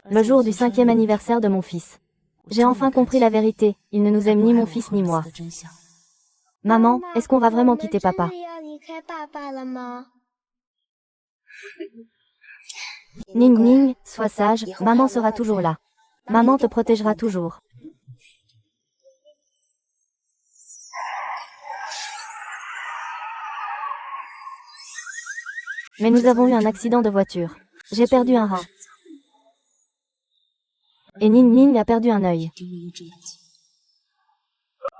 Le jour du 5e anniversaire de mon fils. J'ai enfin compris la vérité, il ne nous aime ni mon fils ni moi. Maman, est-ce qu'on va vraiment quitter papa? Ning Ning, sois sage, maman sera toujours là. Maman te protégera toujours. Mais nous avons eu un accident de voiture. J'ai perdu un rein. Et Ning Ning a perdu un œil.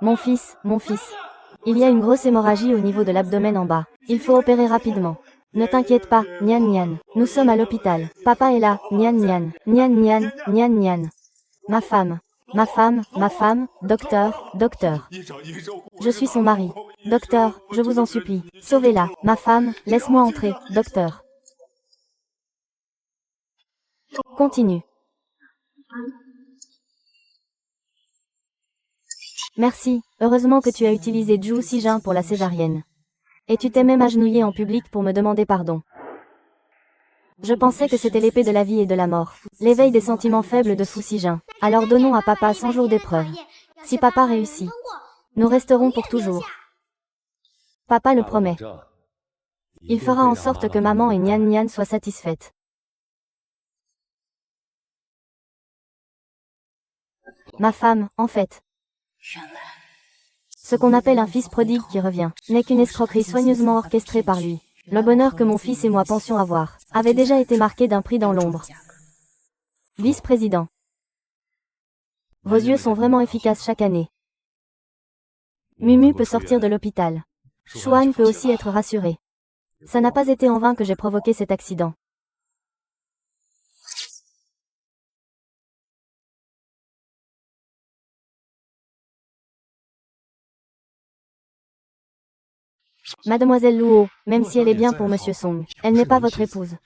Mon fils. Il y a une grosse hémorragie au niveau de l'abdomen en bas. Il faut opérer rapidement. Ne t'inquiète pas, Nian Nian. Nous sommes à l'hôpital. Papa est là, Nian Nian. Nian Nian, Nian Nian. Ma femme, docteur. Je suis son mari. Docteur, je vous en supplie, sauvez-la. Ma femme, laisse-moi entrer, docteur. Continue. Merci, heureusement que tu as utilisé Zhu Xijin pour la césarienne. Et tu t'es même agenouillé en public pour me demander pardon. Je pensais que c'était l'épée de la vie et de la mort. L'éveil des sentiments faibles de Fu Xijin. Alors donnons à papa 100 jours d'épreuve. Si papa réussit, nous resterons pour toujours. Papa le promet. Il fera en sorte que maman et Nian Nian soient satisfaites. Ma femme, en fait. Ce qu'on appelle un fils prodigue qui revient, n'est qu'une escroquerie soigneusement orchestrée par lui. Le bonheur que mon fils et moi pensions avoir, avait déjà été marqué d'un prix dans l'ombre. Vice-président. Vos yeux sont vraiment efficaces chaque année. Mumu peut sortir de l'hôpital. Xuan peut aussi être rassuré. Ça n'a pas été en vain que j'ai provoqué cet accident. Mademoiselle Luo, même si elle est bien pour Monsieur Song, elle n'est pas votre épouse.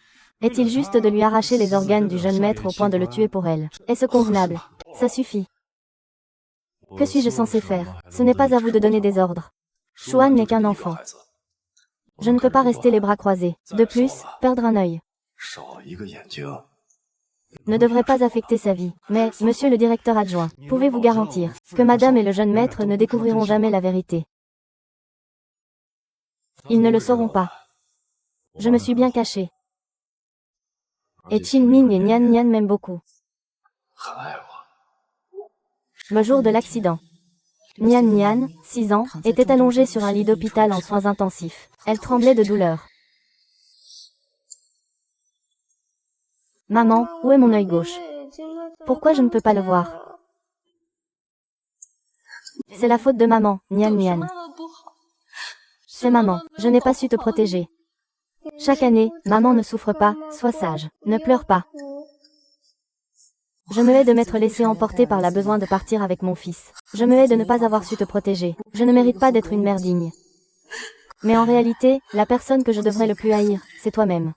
Est-il juste de lui arracher les organes du jeune maître au point de le tuer pour elle? Est-ce convenable? Ça suffit. Que suis-je censé faire? Ce n'est pas à vous de donner des ordres. Xuan n'est qu'un enfant. Je ne peux pas rester les bras croisés. De plus, perdre un œil ne devrait pas affecter sa vie. Mais, monsieur le directeur adjoint, pouvez-vous garantir que madame et le jeune maître ne découvriront jamais la vérité? Ils ne le sauront pas. Je me suis bien caché. Et Qin Ming et Nian Nian m'aiment beaucoup. Le jour de l'accident. Nian Nian, 6 ans, était allongée sur un lit d'hôpital en soins intensifs. Elle tremblait de douleur. Maman, où est mon œil gauche? Pourquoi je ne peux pas le voir? C'est la faute de maman, Nian Nian. C'est maman, je n'ai pas su te protéger. Chaque année, maman ne souffre pas, sois sage, ne pleure pas. Je me hais de m'être laissé emporter par la besoin de partir avec mon fils. Je me hais de ne pas avoir su te protéger. Je ne mérite pas d'être une mère digne. Mais en réalité, la personne que je devrais le plus haïr, c'est toi-même.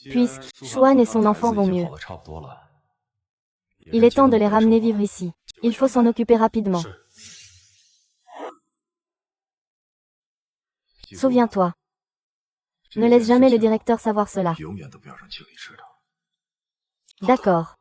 Puisque Xuan et son enfant vont mieux. Il est temps de les ramener vivre ici. Il faut s'en occuper rapidement. Souviens-toi. Ne laisse jamais le directeur savoir cela. D'accord.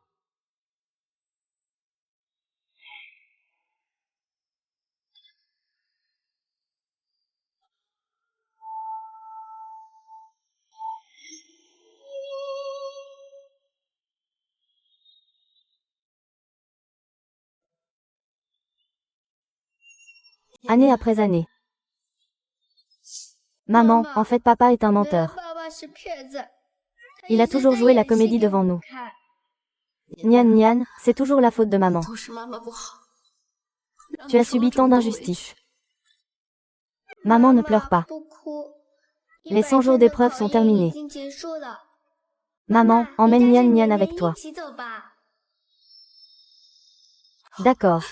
Année après année. Maman, en fait papa est un menteur. Il a toujours joué la comédie devant nous. Nian Nian, c'est toujours la faute de maman. Tu as subi tant d'injustices. Maman ne pleure pas. Les 100 jours d'épreuve sont terminés. Maman, emmène Nian Nian avec toi. D'accord.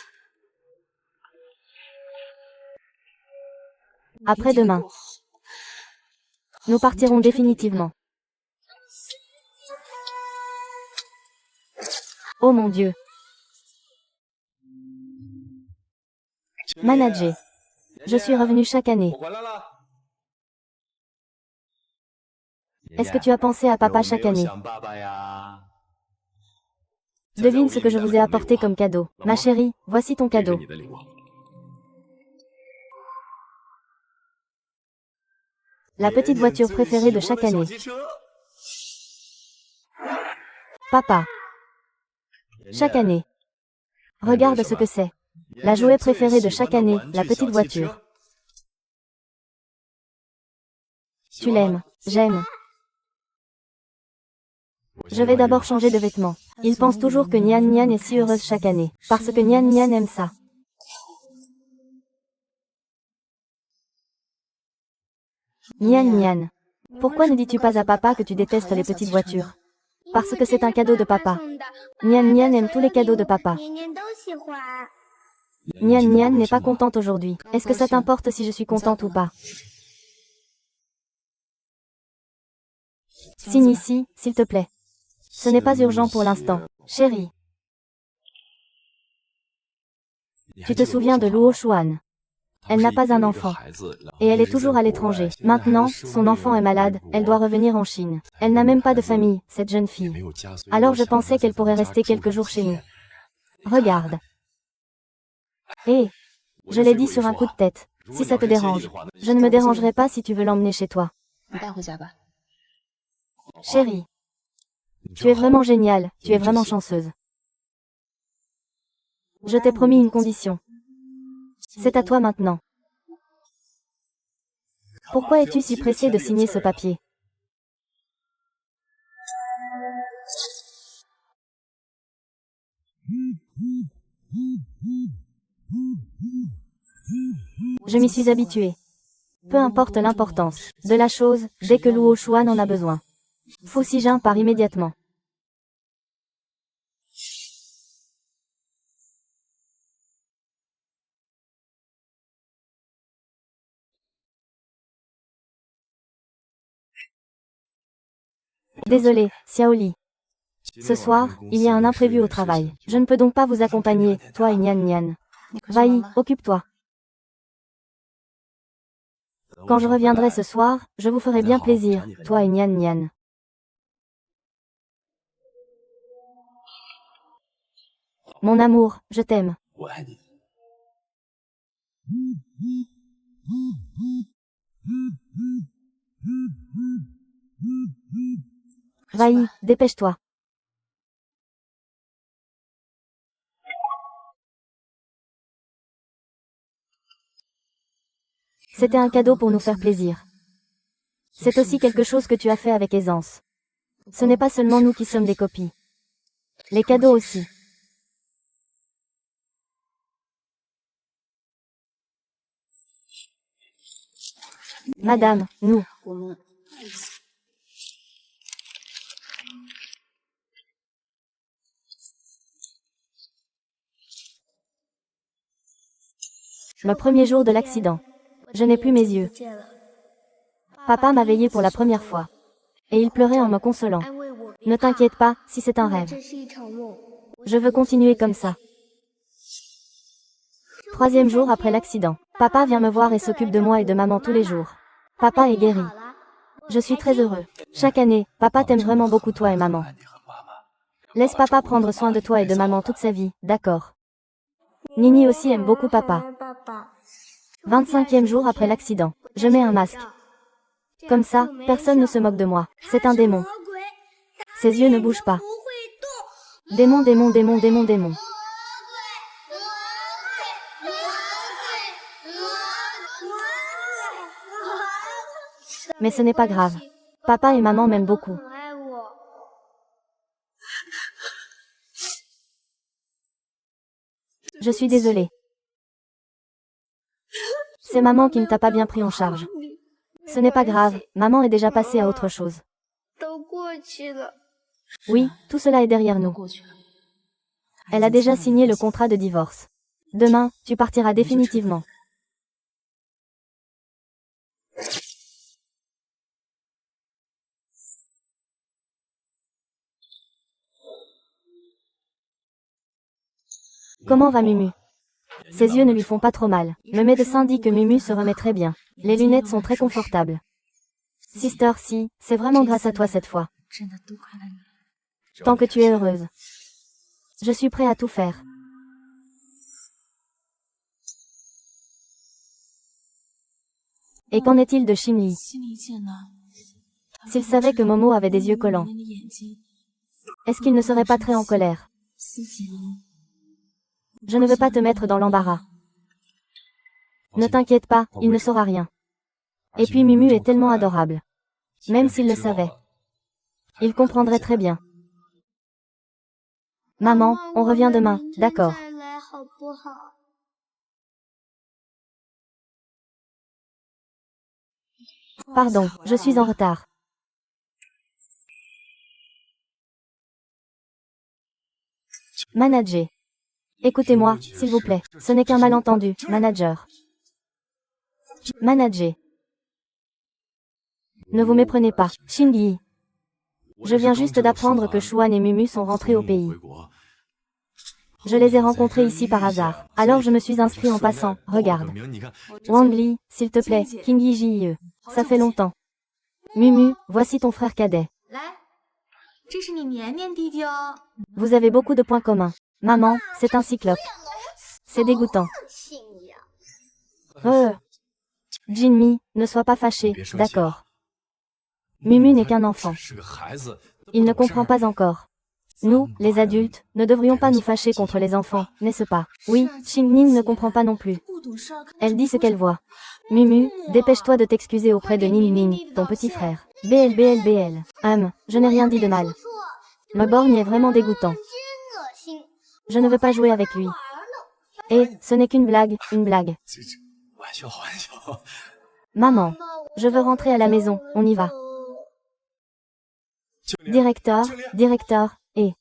Après-demain. Nous partirons définitivement. Oh mon Dieu. Manager. Je suis revenu chaque année. Est-ce que tu as pensé à papa chaque année? Devine ce que je vous ai apporté comme cadeau. Ma chérie, voici ton 这是 cadeau. 你的礼物。 La petite voiture préférée de chaque année. Papa. Chaque année. Regarde ce que c'est. La jouet préférée de chaque année, la petite voiture. Tu l'aimes, j'aime. Je vais d'abord changer de vêtements. Il pense toujours que Nian Nian est si heureuse chaque année, parce que Nian Nian aime ça. Nian Nian. Pourquoi ne dis-tu pas à papa que tu détestes les petites voitures? Parce que c'est un cadeau de papa. Nian Nian aime tous les cadeaux de papa. Nian Nian n'est pas contente aujourd'hui. Est-ce que ça t'importe si je suis contente ou pas? Signe ici, s'il te plaît. Ce n'est pas urgent pour l'instant. Chérie. Tu te souviens de Luo Xuan? Elle n'a pas un enfant. Et elle est toujours à l'étranger. Maintenant, son enfant est malade, elle doit revenir en Chine. Elle n'a même pas de famille, cette jeune fille. Alors je pensais qu'elle pourrait rester quelques jours chez nous. Regarde. Hé, je l'ai dit sur un coup de tête. Si ça te dérange, je ne me dérangerai pas si tu veux l'emmener chez toi. Chérie. Tu es vraiment géniale, tu es vraiment chanceuse. Je t'ai promis une condition. C'est à toi maintenant. Pourquoi es-tu si pressé de signer ce papier? Je m'y suis habituée. Peu importe l'importance de la chose, dès que Luo Xuan en a besoin. Fu Xijin part immédiatement. Désolé, Xiaoli. Ce soir, il y a un imprévu au travail. Je ne peux donc pas vous accompagner, toi et Nian Nian. Va-y, occupe-toi. Quand je reviendrai ce soir, je vous ferai bien plaisir, toi et Nian Nian. Mon amour, je t'aime. Va-y, dépêche-toi. C'était un cadeau pour nous faire plaisir. C'est aussi quelque chose que tu as fait avec aisance. Ce n'est pas seulement nous qui sommes des copies. Les cadeaux aussi. Madame, nous. Le premier jour de l'accident. Je n'ai plus mes yeux. Papa m'a veillé pour la première fois. Et il pleurait en me consolant. Ne t'inquiète pas, si c'est un rêve. Je veux continuer comme ça. Troisième jour après l'accident. Papa vient me voir et s'occupe de moi et de maman tous les jours. Papa est guéri. Je suis très heureux. Chaque année, papa t'aime vraiment beaucoup toi et maman. Laisse papa prendre soin de toi et de maman toute sa vie, d'accord? Nini aussi aime beaucoup papa. 25e jour après l'accident. Je mets un masque. Comme ça, personne ne se moque de moi. C'est un démon. Ses yeux ne bougent pas. Démon, démon, démon, démon, démon. Mais ce n'est pas grave. Papa et maman m'aiment beaucoup. Je suis désolée. C'est maman qui ne t'a pas bien pris en charge. Ce n'est pas grave, maman est déjà passée à autre chose. Oui, tout cela est derrière nous. Elle a déjà signé le contrat de divorce. Demain, tu partiras définitivement. Comment va Mumu? Ses yeux ne lui font pas trop mal. Le médecin dit que Mumu se remet très bien. Les lunettes sont très confortables. Sister, si, c'est vraiment grâce à toi cette fois. Tant que tu es heureuse. Je suis prêt à tout faire. Et qu'en est-il de Xinli? S'il savait que Momo avait des yeux collants, est-ce qu'il ne serait pas très en colère? Je ne veux pas te mettre dans l'embarras. Ne t'inquiète pas, il ne saura rien. Et puis Mumu est tellement adorable. Même s'il le savait. Il comprendrait très bien. Maman, on revient demain, d'accord. Pardon, je suis en retard. Manager. Écoutez-moi, s'il vous plaît. Ce n'est qu'un malentendu, manager. Manager. Ne vous méprenez pas, Xinli. Je viens juste d'apprendre que Xuan et Mumu sont rentrés au pays. Je les ai rencontrés ici par hasard. Alors je me suis inscrit en passant, regarde. Wang Li, s'il te plaît, King Yi. Ça fait longtemps. Mumu, voici ton frère cadet. Vous avez beaucoup de points communs. Maman, c'est un cyclope. C'est dégoûtant. Jinmi, ne sois pas fâché, d'accord. Mumu n'est qu'un enfant. Il ne comprend pas encore. Nous, les adultes, ne devrions pas nous fâcher contre les enfants, n'est-ce pas? Oui, Xingning ne comprend pas non plus. Elle dit ce qu'elle voit. Mumu, dépêche-toi de t'excuser auprès de Ning, ton petit frère. BL. Je n'ai rien dit de mal. Me borgne est vraiment dégoûtant. Je ne veux pas jouer avec lui. Et, ce n'est qu'une blague, une blague. Maman, je veux rentrer à la maison, on y va. Directeur, et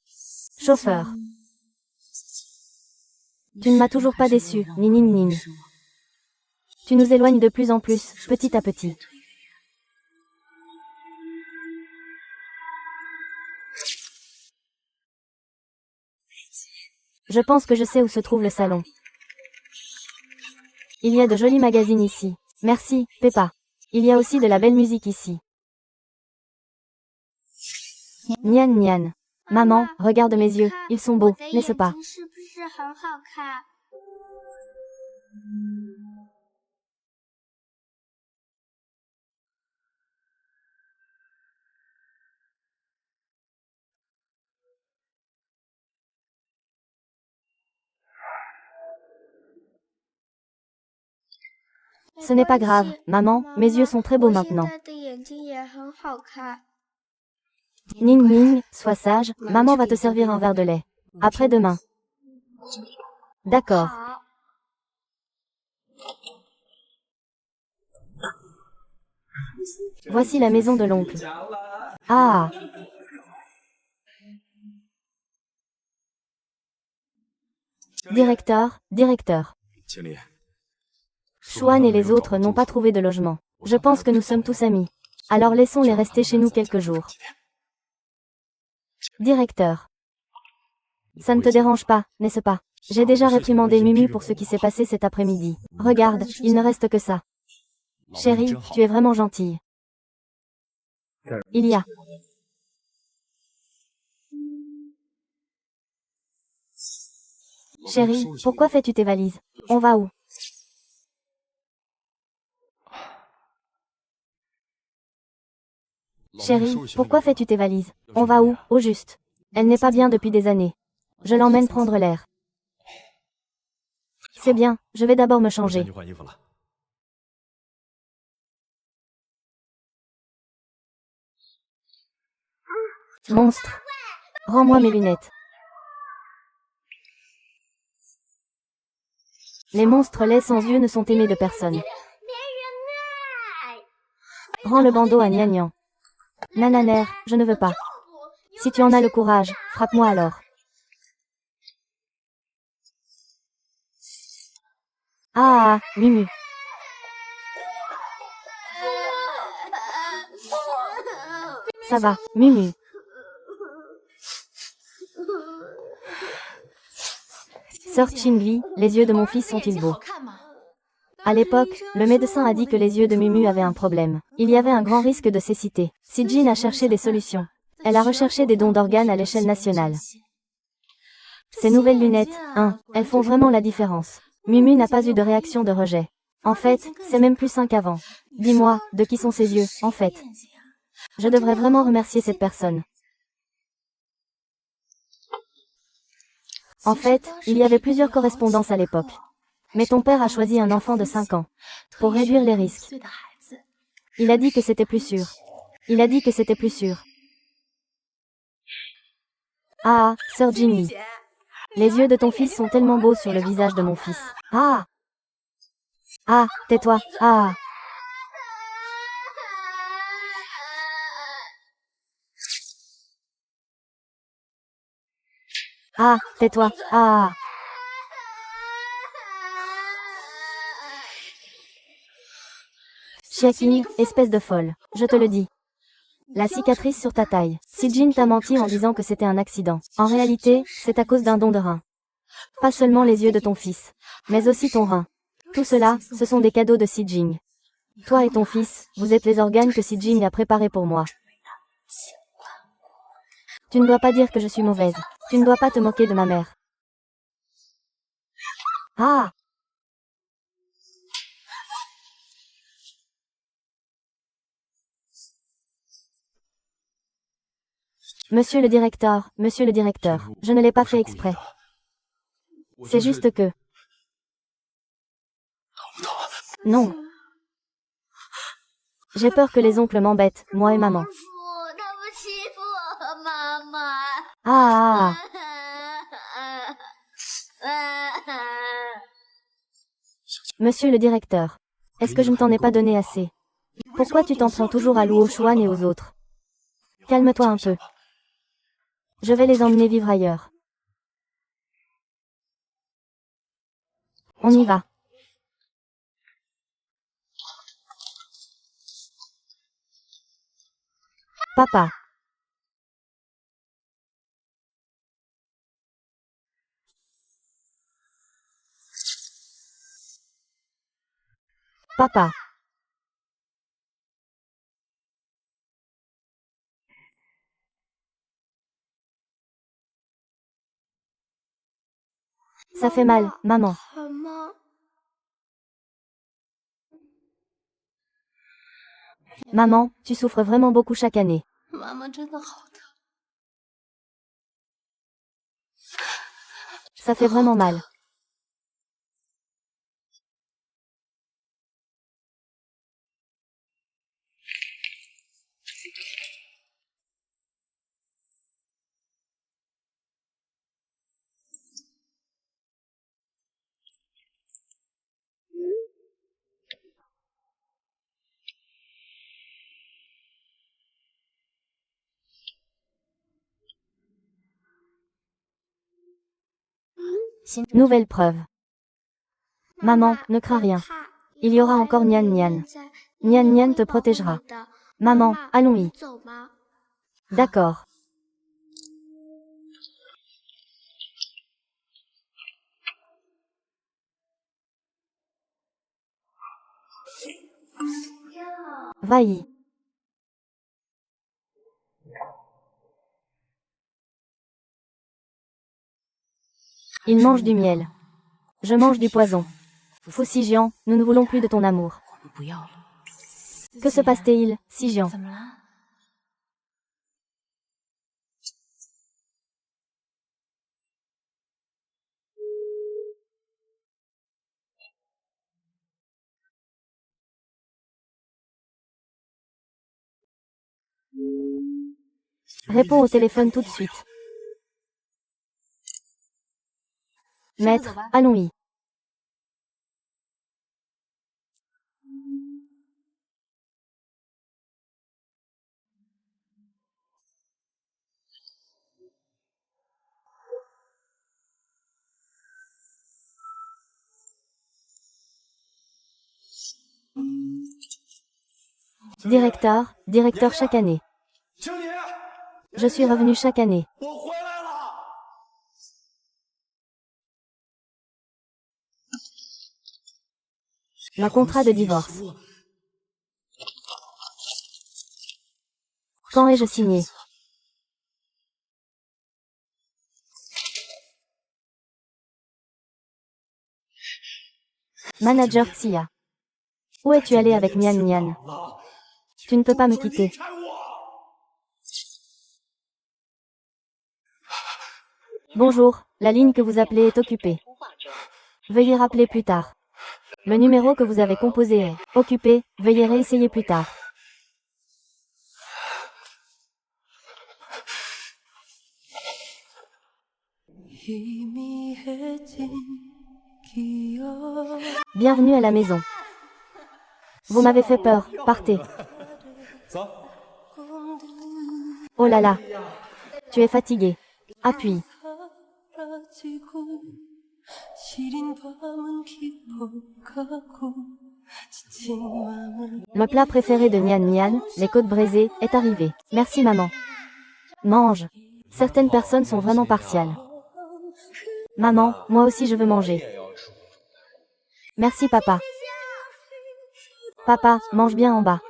chauffeur. Tu ne m'as toujours pas déçu, Ning. Tu nous éloignes de plus en plus, petit à petit. Je pense que je sais où se trouve le salon. Il y a de jolis magazines ici. Merci, Peppa. Il y a aussi de la belle musique ici. Nian. Maman, regarde mes yeux, ils sont beaux, n'est-ce pas? Ce n'est pas grave, maman, mes yeux sont très beaux maintenant. Ning, sois sage, maman va te servir un verre de lait. Après-demain. D'accord. Voici la maison de l'oncle. Ah. Directeur. Xuan et les autres n'ont pas trouvé de logement. Je pense que nous sommes tous amis. Alors laissons-les rester chez nous quelques jours. Directeur. Ça ne te dérange pas, n'est-ce pas? J'ai déjà réprimandé Mumu pour ce qui s'est passé cet après-midi. Regarde, il ne reste que ça. Chérie, tu es vraiment gentille. Il y a. Chérie, pourquoi fais-tu tes valises? On va où? Chérie, pourquoi fais-tu tes valises? On va où, au juste? Elle n'est pas bien depuis des années. Je l'emmène prendre l'air. C'est bien, je vais d'abord me changer. Monstre. Rends-moi mes lunettes. Les monstres laids sans yeux ne sont aimés de personne. Rends le bandeau à Nian. Nananer, je ne veux pas. Si tu en as le courage, frappe-moi alors. Ah, Mumu. Ça va, Mumu. Sœur Xingli, les yeux de mon fils sont-ils beaux? À l'époque, le médecin a dit que les yeux de Mumu avaient un problème. Il y avait un grand risque de cécité. Si Jin a cherché des solutions. Elle a recherché des dons d'organes à l'échelle nationale. Ces nouvelles lunettes, elles font vraiment la différence. Mumu n'a pas eu de réaction de rejet. En fait, c'est même plus sain qu'avant. Dis-moi, de qui sont ces yeux, en fait? Je devrais vraiment remercier cette personne. En fait, il y avait plusieurs correspondances à l'époque. Mais ton père a choisi un enfant de 5 ans. Pour réduire les risques. Il a dit que c'était plus sûr. Il a dit que c'était plus sûr. Ah, sœur Jimmy. Les yeux de ton fils sont tellement beaux sur le visage de mon fils. Ah! Ah, tais-toi. Ah! Ah, tais-toi. Ah! Chiaking, espèce de folle. Je te le dis. La cicatrice sur ta taille. Si Jin t'a menti en disant que c'était un accident. En réalité, c'est à cause d'un don de rein. Pas seulement les yeux de ton fils, mais aussi ton rein. Tout cela, ce sont des cadeaux de Si Jing. Toi et ton fils, vous êtes les organes que Si Jing a préparés pour moi. Tu ne dois pas dire que je suis mauvaise. Tu ne dois pas te moquer de ma mère. Ah! Monsieur le directeur, je ne l'ai pas fait exprès. C'est juste que... Non. J'ai peur que les oncles m'embêtent, moi et maman. Ah! Monsieur le directeur, est-ce que je ne t'en ai pas donné assez? Pourquoi tu t'en prends toujours à Luo Xuan et aux autres? Calme-toi un peu. Je vais les emmener vivre ailleurs. On y va. Papa. Papa. Ça fait mal, maman. Maman, tu souffres vraiment beaucoup chaque année. Ça fait vraiment mal. Nouvelle preuve. Maman, ne crains rien. Il y aura encore Nian Nian. Nian Nian te protégera. Maman, allons-y. D'accord. Va-y. Il mange du miel. Je mange du poison. Fou Sijian, nous ne voulons plus de ton amour. Que se passe-t-il, Sijian? Réponds au téléphone tout de suite. Maître, allons-y. Directeur chaque année. Je suis revenu chaque année. Un contrat de divorce. Quand ai-je signé? Manager Xia. Où es-tu allé avec Nian Nian? Tu ne peux pas me quitter. Bonjour, la ligne que vous appelez est occupée. Veuillez rappeler plus tard. Le numéro que vous avez composé est occupé, veuillez réessayer plus tard. Bienvenue à la maison. Vous m'avez fait peur, partez. Oh là là. Tu es fatigué. Appuie. Le plat préféré de Nian Nian, les côtes braisées, est arrivé. Merci maman. Mange. Certaines personnes sont vraiment partiales. Maman, moi aussi je veux manger. Merci papa. Papa, mange bien en bas.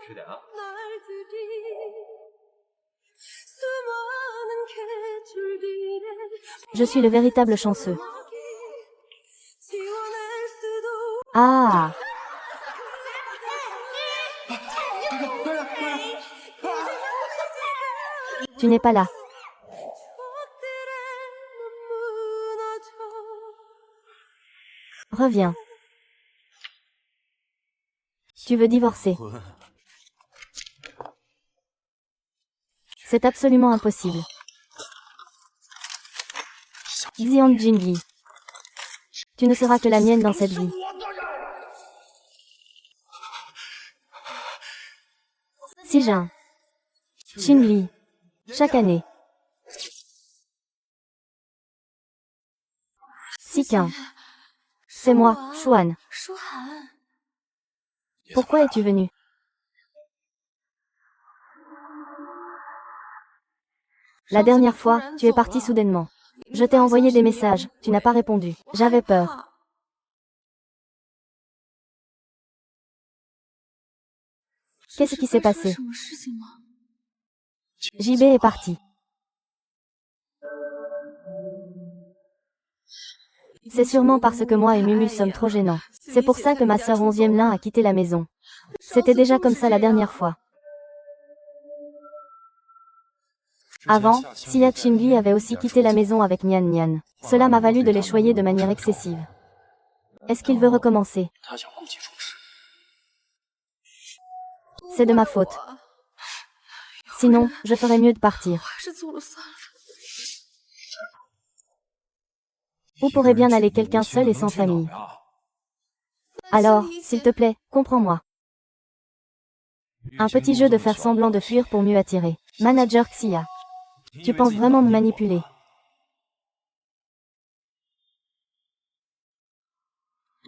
Je suis le véritable chanceux. Ah! Tu n'es pas là. Reviens. Tu veux divorcer. C'est absolument impossible. Xiang Jingyi. Tu ne seras que la mienne dans cette vie. Xijin. Qingli. Chaque année. Siquin. C'est moi, Xuan. Pourquoi es-tu venu? La dernière fois, tu es parti soudainement. Je t'ai envoyé des messages, tu n'as pas répondu. J'avais peur. Qu'est-ce qui s'est passé? JB est parti. C'est sûrement parce que moi et Mumu sommes trop gênants. C'est pour ça que ma sœur 11e Lin a quitté la maison. C'était déjà comme ça la dernière fois. Avant, Xia Qingli avait aussi quitté la maison avec Nian Nian. Cela m'a valu de les choyer de manière excessive. Est-ce qu'il veut recommencer? C'est de ma faute. Sinon, je ferais mieux de partir. Où pourrait bien aller quelqu'un seul et sans famille? Alors, s'il te plaît, comprends-moi. Un petit jeu de faire semblant de fuir pour mieux attirer. Manager Xia. Tu penses vraiment me manipuler?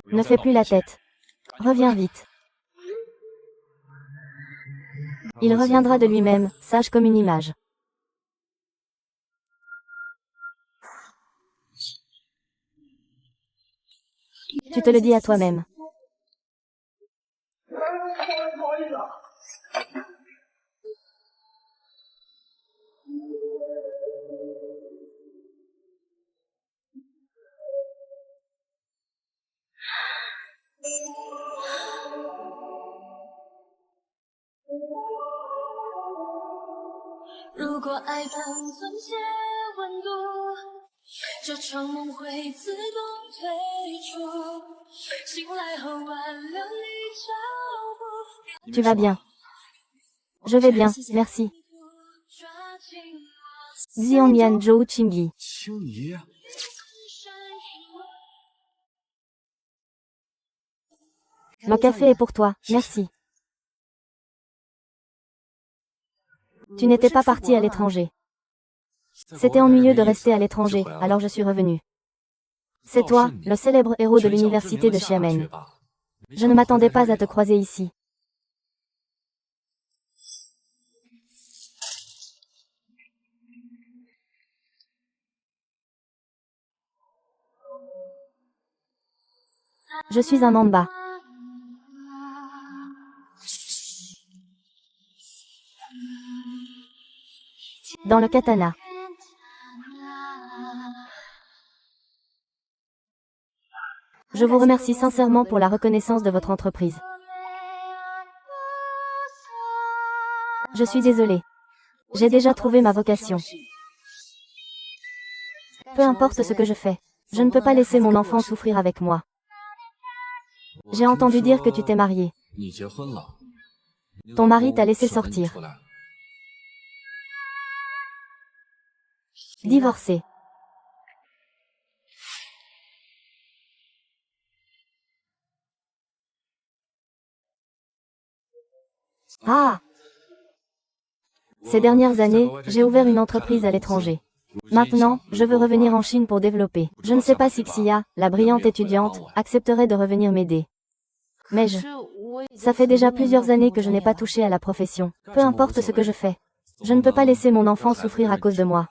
Ne fais plus la tête. Reviens vite. Il reviendra de lui-même, sage comme une image. Tu te le dis à toi-même. Tu vas bien. Je vais bien, merci. Xiangyan Zhou Qingyi. Le café est pour toi, merci. Tu n'étais pas parti à l'étranger. C'était ennuyeux de rester à l'étranger, alors je suis revenu. C'est toi, le célèbre héros de l'université de Xiamen. Je ne m'attendais pas à te croiser ici. Je suis un mamba. Dans le katana. Je vous remercie sincèrement pour la reconnaissance de votre entreprise. Je suis désolée. J'ai déjà trouvé ma vocation. Peu importe ce que je fais, je ne peux pas laisser mon enfant souffrir avec moi. J'ai entendu dire que tu t'es marié. Ton mari t'a laissé sortir. Divorcé. Ah! Ces dernières années, j'ai ouvert une entreprise à l'étranger. Maintenant, je veux revenir en Chine pour développer. Je ne sais pas si Xia, la brillante étudiante, accepterait de revenir m'aider. Mais ça fait déjà plusieurs années que je n'ai pas touché à la profession. Peu importe ce que je fais. Je ne peux pas laisser mon enfant souffrir à cause de moi.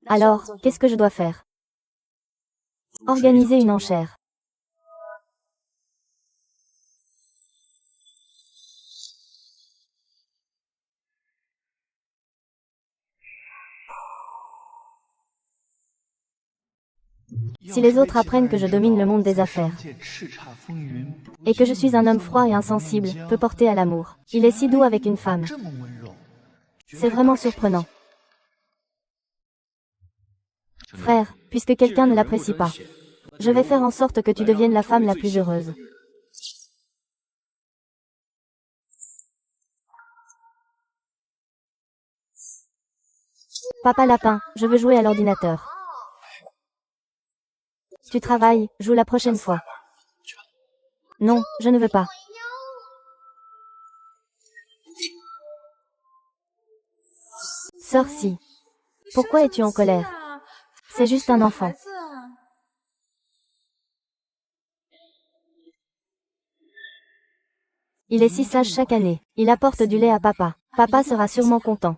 Alors, qu'est-ce que je dois faire? Organiser une enchère. Si les autres apprennent que je domine le monde des affaires, et que je suis un homme froid et insensible, peu porté à l'amour, il est si doux avec une femme. C'est vraiment surprenant. Frère, puisque quelqu'un ne l'apprécie pas, je vais faire en sorte que tu deviennes la femme la plus heureuse. Papa Lapin, je veux jouer à l'ordinateur. Tu travailles, joue la prochaine fois. Non, je ne veux pas. Sœur Si, pourquoi es-tu en colère? C'est juste un enfant. Il est si sage chaque année. Il apporte du lait à papa. Papa sera sûrement content.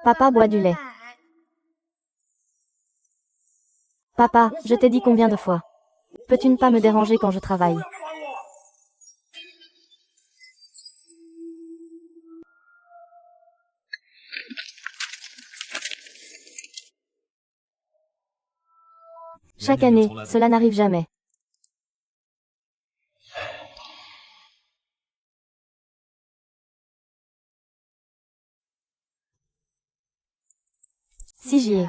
Papa boit du lait. Papa, je t'ai dit combien de fois? Peux-tu ne pas me déranger quand je travaille? Chaque année, cela n'arrive jamais. Si j'y ai.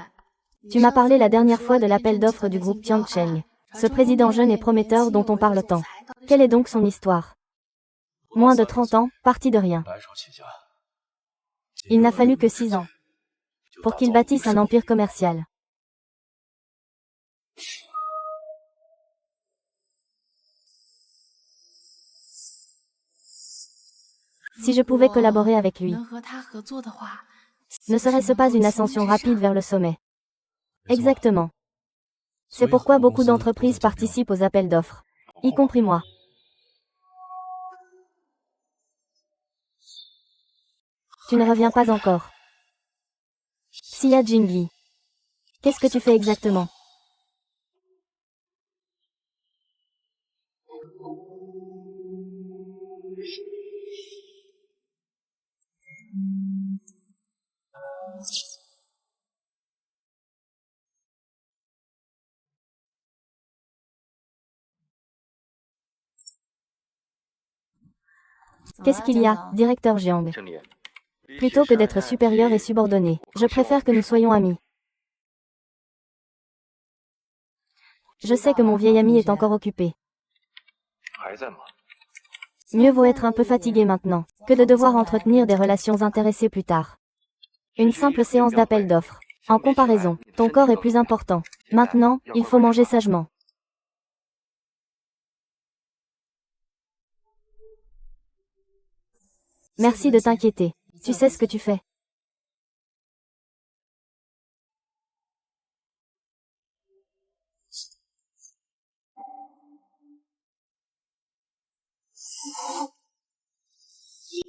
Tu m'as parlé la dernière fois de l'appel d'offres du groupe Tiancheng. Ce président jeune et prometteur dont on parle tant. Quelle est donc son histoire? Moins de 30 ans, parti de rien. Il n'a fallu que 6 ans pour qu'il bâtisse un empire commercial. Si je pouvais collaborer avec lui, ne serait-ce pas une ascension rapide vers le sommet? Exactement. C'est pourquoi beaucoup d'entreprises participent aux appels d'offres, y compris moi. Tu ne reviens pas encore. Xia Jingli. Qu'est-ce que tu fais exactement? Qu'est-ce qu'il y a, directeur Jiang? Plutôt que d'être supérieur et subordonné, je préfère que nous soyons amis. Je sais que mon vieil ami est encore occupé. Mieux vaut être un peu fatigué maintenant, que de devoir entretenir des relations intéressées plus tard. Une simple séance d'appel d'offres. En comparaison, ton corps est plus important. Maintenant, il faut manger sagement. Merci de t'inquiéter. Tu sais ce que tu fais.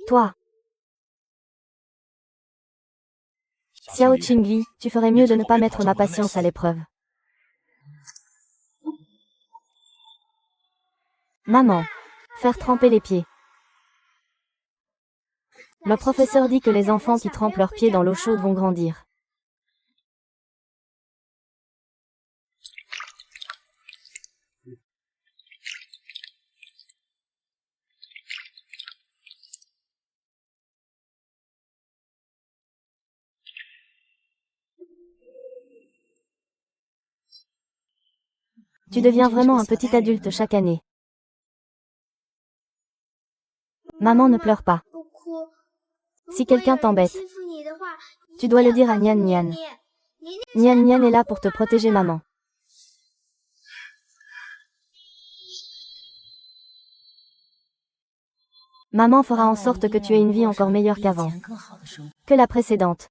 Toi. Xiao Qingli, tu ferais mieux de ne pas mettre ma patience à l'épreuve. Maman. Faire tremper les pieds. Le professeur dit que les enfants qui trempent leurs pieds dans l'eau chaude vont grandir. Tu deviens vraiment un petit adulte chaque année. Maman ne pleure pas. Si quelqu'un t'embête, tu dois le dire à Nian Nian. Nian Nian est là pour te protéger, maman. Maman fera en sorte que tu aies une vie encore meilleure qu'avant, que la précédente.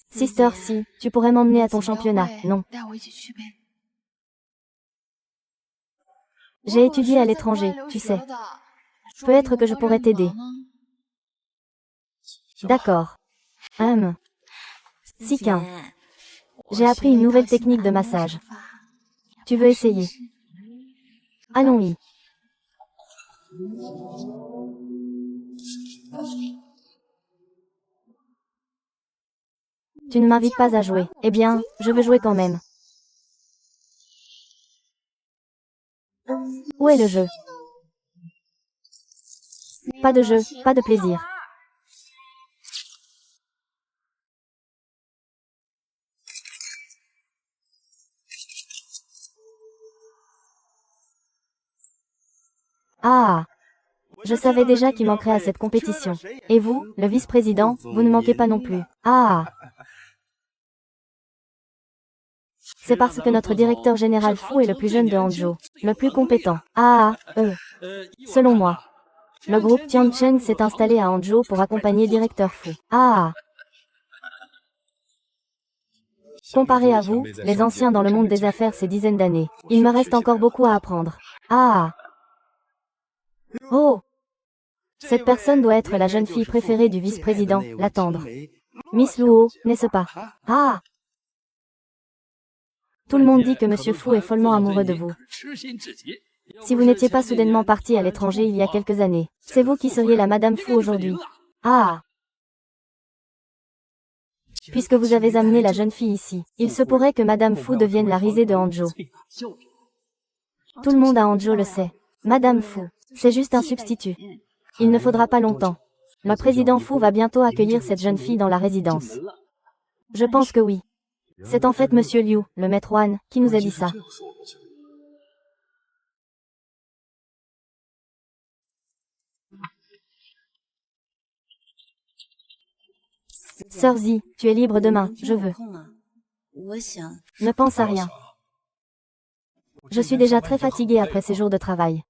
Sister, si, tu pourrais m'emmener à ton championnat, non. J'ai étudié à l'étranger, tu sais. Peut-être que je pourrais t'aider. D'accord. Siquin. J'ai appris une nouvelle technique de massage. Tu veux essayer? Allons-y. Tu ne m'invites pas à jouer. Eh bien, je veux jouer quand même. Où est le jeu? Pas de jeu, pas de plaisir. Ah! Je savais déjà qui manquerait à cette compétition. Et vous, le vice-président, vous ne manquez pas non plus. Ah! C'est parce que notre directeur général Fu est le plus jeune de Hangzhou, le plus compétent. Selon moi. Le groupe Tiancheng s'est installé à Hangzhou pour accompagner directeur Fu. Comparé à vous, les anciens dans le monde des affaires ces dizaines d'années, il me reste encore beaucoup à apprendre. Oh! Cette personne doit être la jeune fille préférée du vice-président, la tendre. Miss Luo, n'est-ce pas? Tout le monde dit que Monsieur Fu est follement amoureux de vous. Si vous n'étiez pas soudainement parti à l'étranger il y a quelques années, c'est vous qui seriez la Madame Fu aujourd'hui. Puisque vous avez amené la jeune fille ici, il se pourrait que Madame Fu devienne la risée de Hangzhou. Tout le monde à Hangzhou le sait. Madame Fu, c'est juste un substitut. Il ne faudra pas longtemps. Le président Fu va bientôt accueillir cette jeune fille dans la résidence. Je pense que oui. C'est en fait Monsieur Liu, le maître Wan, qui nous a dit ça. Sœur Zi, tu es libre demain, je veux. Ne pense à rien. Je suis déjà très fatiguée après ces jours de travail.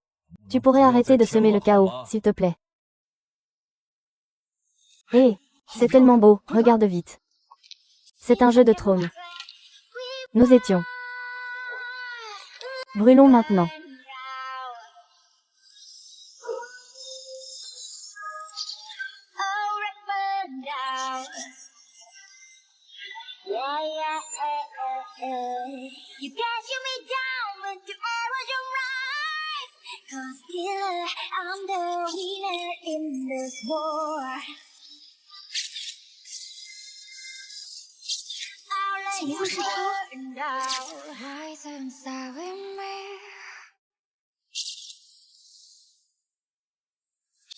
Tu pourrais arrêter de semer le chaos, s'il te plaît. Hé, c'est tellement beau, regarde vite. C'est un jeu de trône. Nous étions. Brûlons maintenant.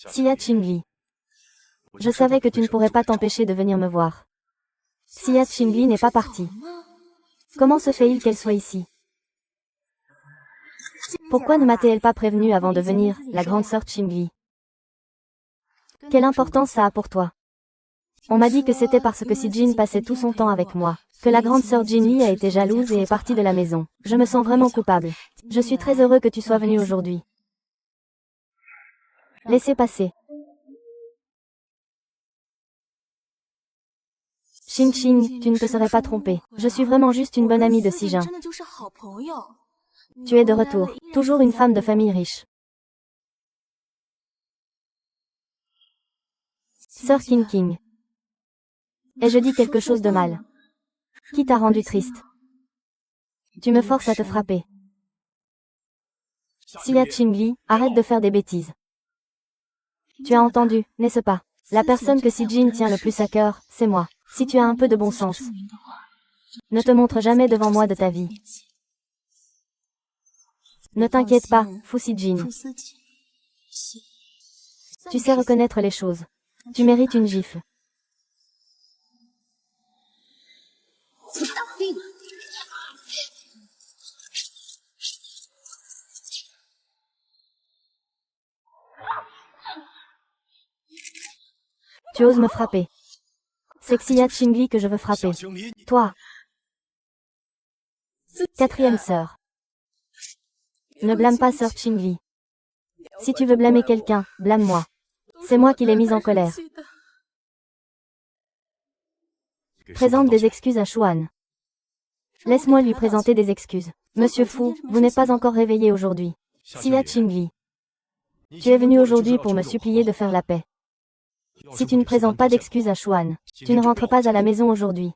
Xia Qingli. Je savais que tu ne pourrais pas t'empêcher de venir me voir. Xia Qingli n'est pas partie. Comment se fait-il qu'elle soit ici? Pourquoi ne m'a-t-elle pas prévenue avant de venir, la grande sœur Qingli? Quelle importance ça a pour toi? On m'a dit que c'était parce que si Jin passait tout son temps avec moi, que la grande sœur Jinli a été jalouse et est partie de la maison. Je me sens vraiment coupable. Je suis très heureux que tu sois venu aujourd'hui. Laissez passer. Xing Xing, tu ne te serais pas trompé. Je suis vraiment juste une bonne amie de Xi Jin. Tu es de retour. Toujours une femme de famille riche. Sœur King King. Ai-je dit quelque chose de mal? Qui t'a rendu triste? Tu me forces à te frapper. Xia Qingli, arrête de faire des bêtises. Tu as entendu, n'est-ce pas? La personne que Si Jin tient le plus à cœur, c'est moi. Si tu as un peu de bon sens, ne te montre jamais devant moi de ta vie. Ne t'inquiète pas, Fu Sijin. Tu sais reconnaître les choses. Tu mérites une gifle. Tu oses me frapper. C'est Xia Qingli que je veux frapper. Toi. Quatrième sœur. Ne blâme pas sœur Qingli. Si tu veux blâmer quelqu'un, blâme-moi. C'est moi qui l'ai mise en colère. Présente des excuses à Xuan. Laisse-moi lui présenter des excuses. Monsieur Fu, vous n'êtes pas encore réveillé aujourd'hui. Xia Qingli. Tu es venu aujourd'hui pour me supplier de faire la paix. Si tu ne présentes pas d'excuses à Xuan, tu ne rentres pas à la maison aujourd'hui.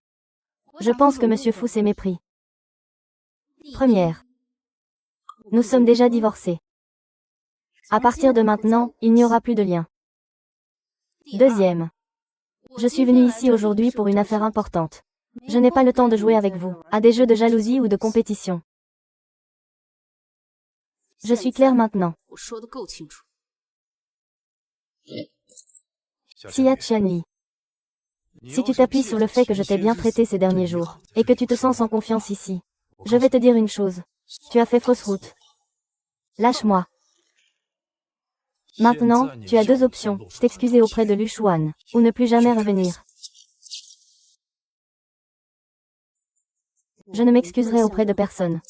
Je pense que Monsieur Fu s'est mépris. Première. Nous sommes déjà divorcés. À partir de maintenant, il n'y aura plus de lien. Deuxième. Je suis venu ici aujourd'hui pour une affaire importante. Je n'ai pas le temps de jouer avec vous, à des jeux de jalousie ou de compétition. Je suis claire maintenant. Xia Qianli. Si tu t'appuies sur le fait que je t'ai bien traité ces derniers jours, et que tu te sens en confiance ici, je vais te dire une chose. Tu as fait fausse route. Lâche-moi. Maintenant, tu as deux options, t'excuser auprès de Lu Xuan, ou ne plus jamais revenir. Je ne m'excuserai auprès de personne.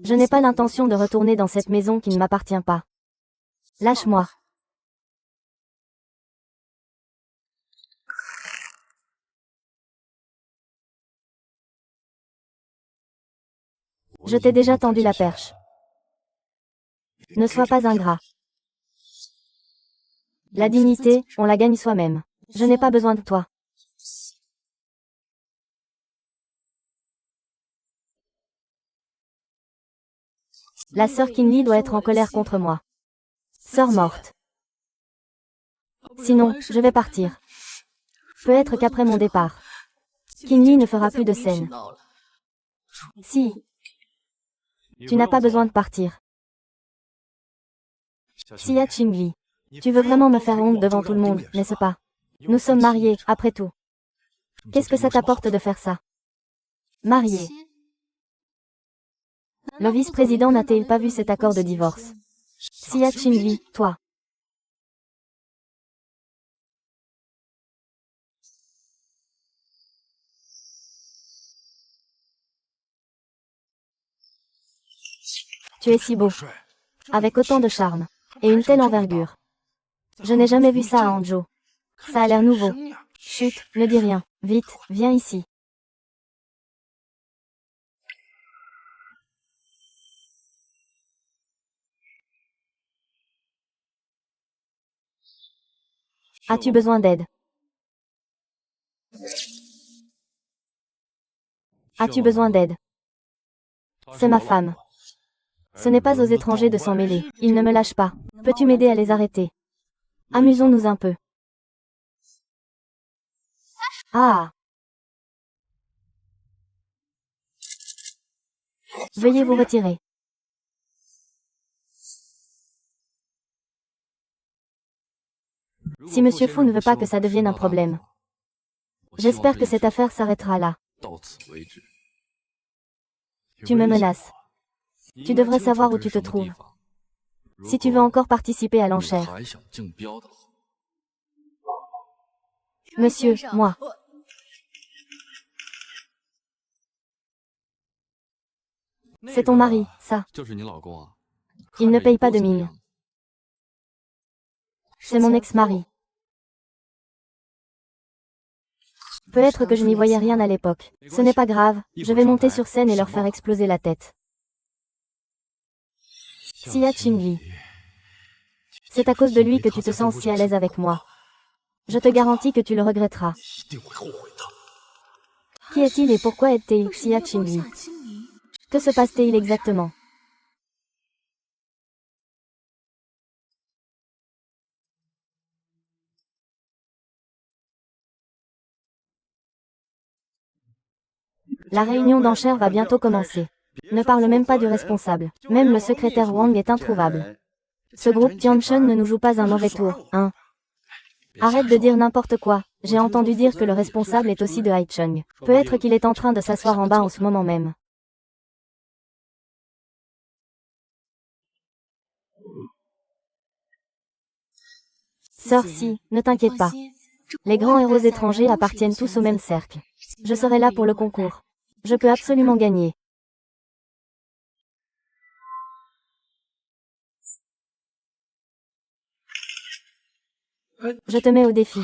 Je n'ai pas l'intention de retourner dans cette maison qui ne m'appartient pas. Lâche-moi. Je t'ai déjà tendu la perche. Ne sois pas ingrat. La dignité, on la gagne soi-même. Je n'ai pas besoin de toi. La sœur Qingli doit être en colère contre moi. Sœur morte. Sinon, je vais partir. Peut-être qu'après mon départ, Qingli ne fera plus de scène. Si. Tu n'as pas besoin de partir. Xia Qingli. Tu veux vraiment me faire honte devant tout le monde, n'est-ce pas? Nous sommes mariés, après tout. Qu'est-ce que ça t'apporte de faire ça? Mariés. Le vice-président n'a-t-il pas vu cet accord de divorce? Xia Qingli, toi. Tu es si beau. Avec autant de charme. Et une telle envergure. Je n'ai jamais vu ça à Anzhou. Ça a l'air nouveau. Chut, ne dis rien. Vite, viens ici. As-tu besoin d'aide? As-tu besoin d'aide? C'est ma femme. Ce n'est pas aux étrangers de s'en mêler. Ils ne me lâchent pas. Peux-tu m'aider à les arrêter? Amusons-nous un peu. Ah! Veuillez vous retirer. Si Monsieur Fu ne veut pas que ça devienne un problème, j'espère que cette affaire s'arrêtera là. Tu me menaces. Tu devrais savoir où tu te trouves. Si tu veux encore participer à l'enchère. Monsieur, moi. C'est ton mari, ça. Il ne paye pas de mine. C'est mon ex-mari. Peut-être que je n'y voyais rien à l'époque. Ce n'est pas grave, je vais monter sur scène et leur faire exploser la tête. Xia Qingli. C'est à cause de lui que tu te sens si à l'aise avec moi. Je te garantis que tu le regretteras. Qui est-il et pourquoi aide-t-il Xia Qingli? Que se passe-t-il exactement? La réunion d'enchères va bientôt commencer. Ne parle même pas du responsable. Même le secrétaire Wang est introuvable. Ce groupe Tianchun ne nous joue pas un mauvais tour, hein? Arrête de dire n'importe quoi. J'ai entendu dire que le responsable est aussi de Haicheng. Peut-être qu'il est en train de s'asseoir en bas en ce moment même. Sœur Si, ne t'inquiète pas. Les grands héros étrangers appartiennent tous au même cercle. Je serai là pour le concours. Je peux absolument gagner. Je te mets au défi.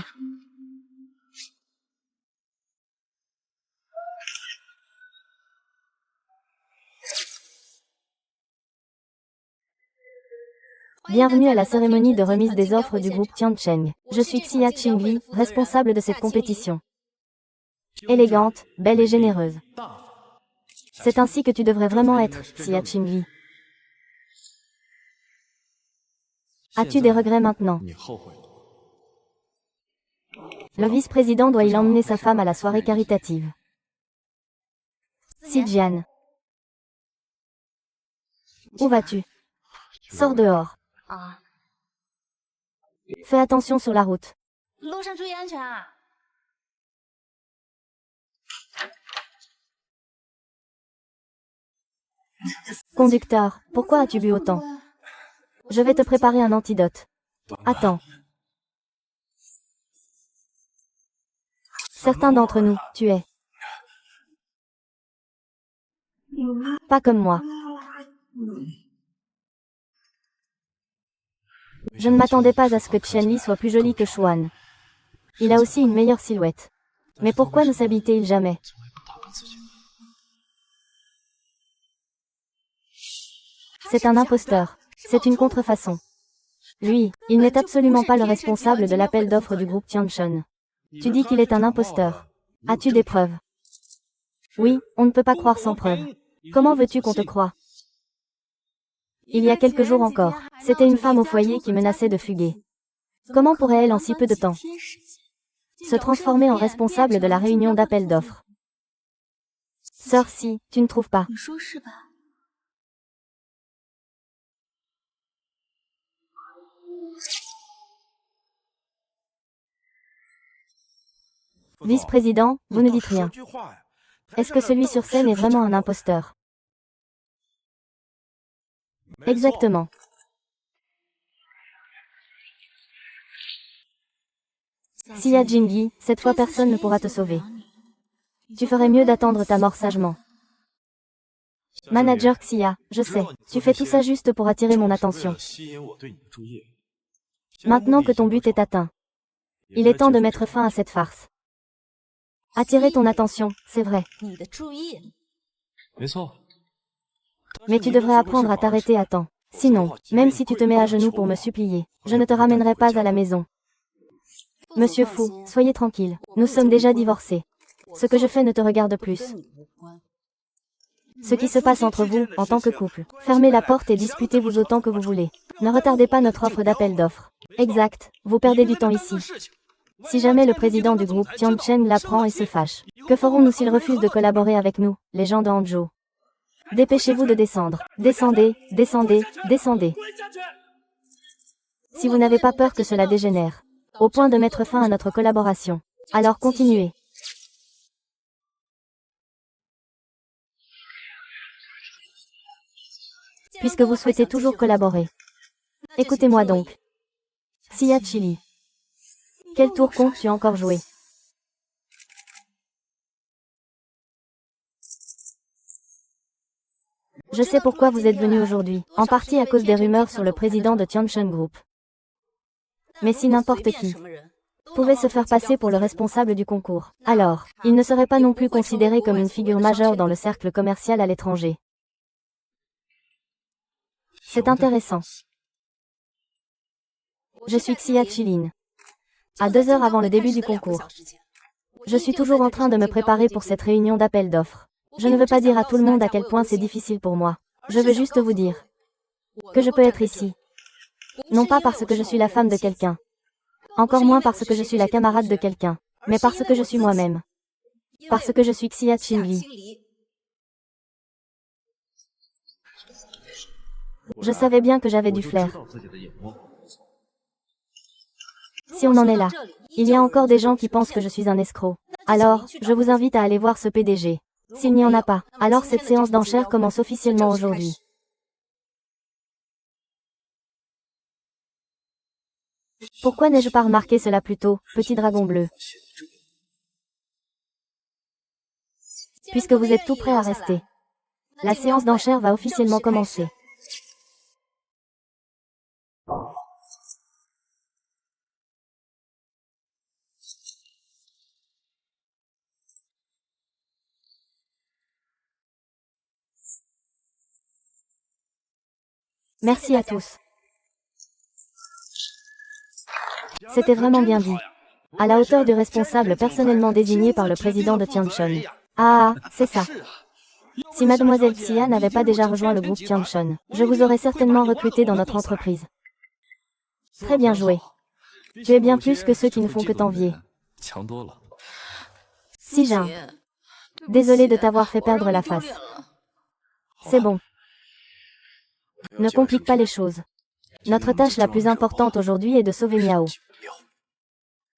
Bienvenue à la cérémonie de remise des offres du groupe Tiancheng. Je suis Xia Qingli, responsable de cette compétition. Élégante, belle et généreuse. C'est ainsi que tu devrais vraiment être, Xia Qingli. As-tu des regrets maintenant? Le vice-président doit y emmener sa femme à la soirée caritative. Si Jian. Où vas-tu? Sors dehors. Fais attention sur la route. Conducteur, pourquoi as-tu bu autant? Je vais te préparer un antidote. Attends. Certains d'entre nous, tu es. Pas comme moi. Je ne m'attendais pas à ce que Chen Li soit plus joli que Xuan. Il a aussi une meilleure silhouette. Mais pourquoi ne s'habille-t-il jamais? C'est un imposteur. C'est une contrefaçon. Lui, il n'est absolument pas le responsable de l'appel d'offres du groupe Tianchun. Tu dis qu'il est un imposteur. As-tu des preuves? Oui, on ne peut pas croire sans preuve. Comment veux-tu qu'on te croie? Il y a quelques jours encore, c'était une femme au foyer qui menaçait de fuguer. Comment pourrait-elle en si peu de temps se transformer en responsable de la réunion d'appel d'offres? Sœur Si, tu ne trouves pas? Vice-président, vous ne dites rien. Est-ce que celui sur scène est vraiment un imposteur? Exactement. Xia Jingyi, cette fois personne ne pourra te sauver. Tu ferais mieux d'attendre ta mort sagement. Manager Xia, je sais, tu fais tout ça juste pour attirer mon attention. Maintenant que ton but est atteint, il est temps de mettre fin à cette farce. Attirer ton attention, c'est vrai. Mais tu devrais apprendre à t'arrêter à temps. Sinon, même si tu te mets à genoux pour me supplier, je ne te ramènerai pas à la maison. Monsieur Fu, soyez tranquille, nous sommes déjà divorcés. Ce que je fais ne te regarde plus. Ce qui se passe entre vous, en tant que couple. Fermez la porte et disputez-vous autant que vous voulez. Ne retardez pas notre offre d'appel d'offres. Exact, vous perdez du temps ici. Si jamais le président du groupe Tiancheng l'apprend et se fâche, que ferons-nous s'il refuse de collaborer avec nous, les gens de Hangzhou? Dépêchez-vous de descendre. Descendez, descendez, descendez. Si vous n'avez pas peur que cela dégénère, au point de mettre fin à notre collaboration, alors continuez. Puisque vous souhaitez toujours collaborer. Écoutez-moi donc. Xia Qingli. Quel tour comptes-tu encore jouer? Je sais pourquoi vous êtes venu aujourd'hui, en partie à cause des rumeurs sur le président de Tianchun Group. Mais si n'importe qui pouvait se faire passer pour le responsable du concours, alors, il ne serait pas non plus considéré comme une figure majeure dans le cercle commercial à l'étranger. C'est intéressant. Je suis Xia Qilin. à 2 heures avant le début du concours. Je suis toujours en train de me préparer pour cette réunion d'appel d'offres. Je ne veux pas dire à tout le monde à quel point c'est difficile pour moi. Je veux juste vous dire que je peux être ici. Non pas parce que je suis la femme de quelqu'un. Encore moins parce que je suis la camarade de quelqu'un. Mais parce que je suis moi-même. Parce que je suis Xia Qingli. Je savais bien que j'avais du flair. Si on en est là, il y a encore des gens qui pensent que je suis un escroc. Alors, je vous invite à aller voir ce PDG. S'il n'y en a pas, alors cette séance d'enchères commence officiellement aujourd'hui. Pourquoi n'ai-je pas remarqué cela plus tôt, petit dragon bleu? Puisque vous êtes tout prêt à rester. La séance d'enchères va officiellement commencer. Merci à tous. C'était vraiment bien dit. À la hauteur du responsable personnellement désigné par le président de Tianchun. Ah, c'est ça. Si mademoiselle Xia n'avait pas déjà rejoint le groupe Tianchun, je vous aurais certainement recruté dans notre entreprise. Très bien joué. Tu es bien plus que ceux qui ne font que t'envier. Si Jin. Désolé de t'avoir fait perdre la face. C'est bon. Ne complique pas les choses. Notre tâche la plus importante aujourd'hui est de sauver Miao.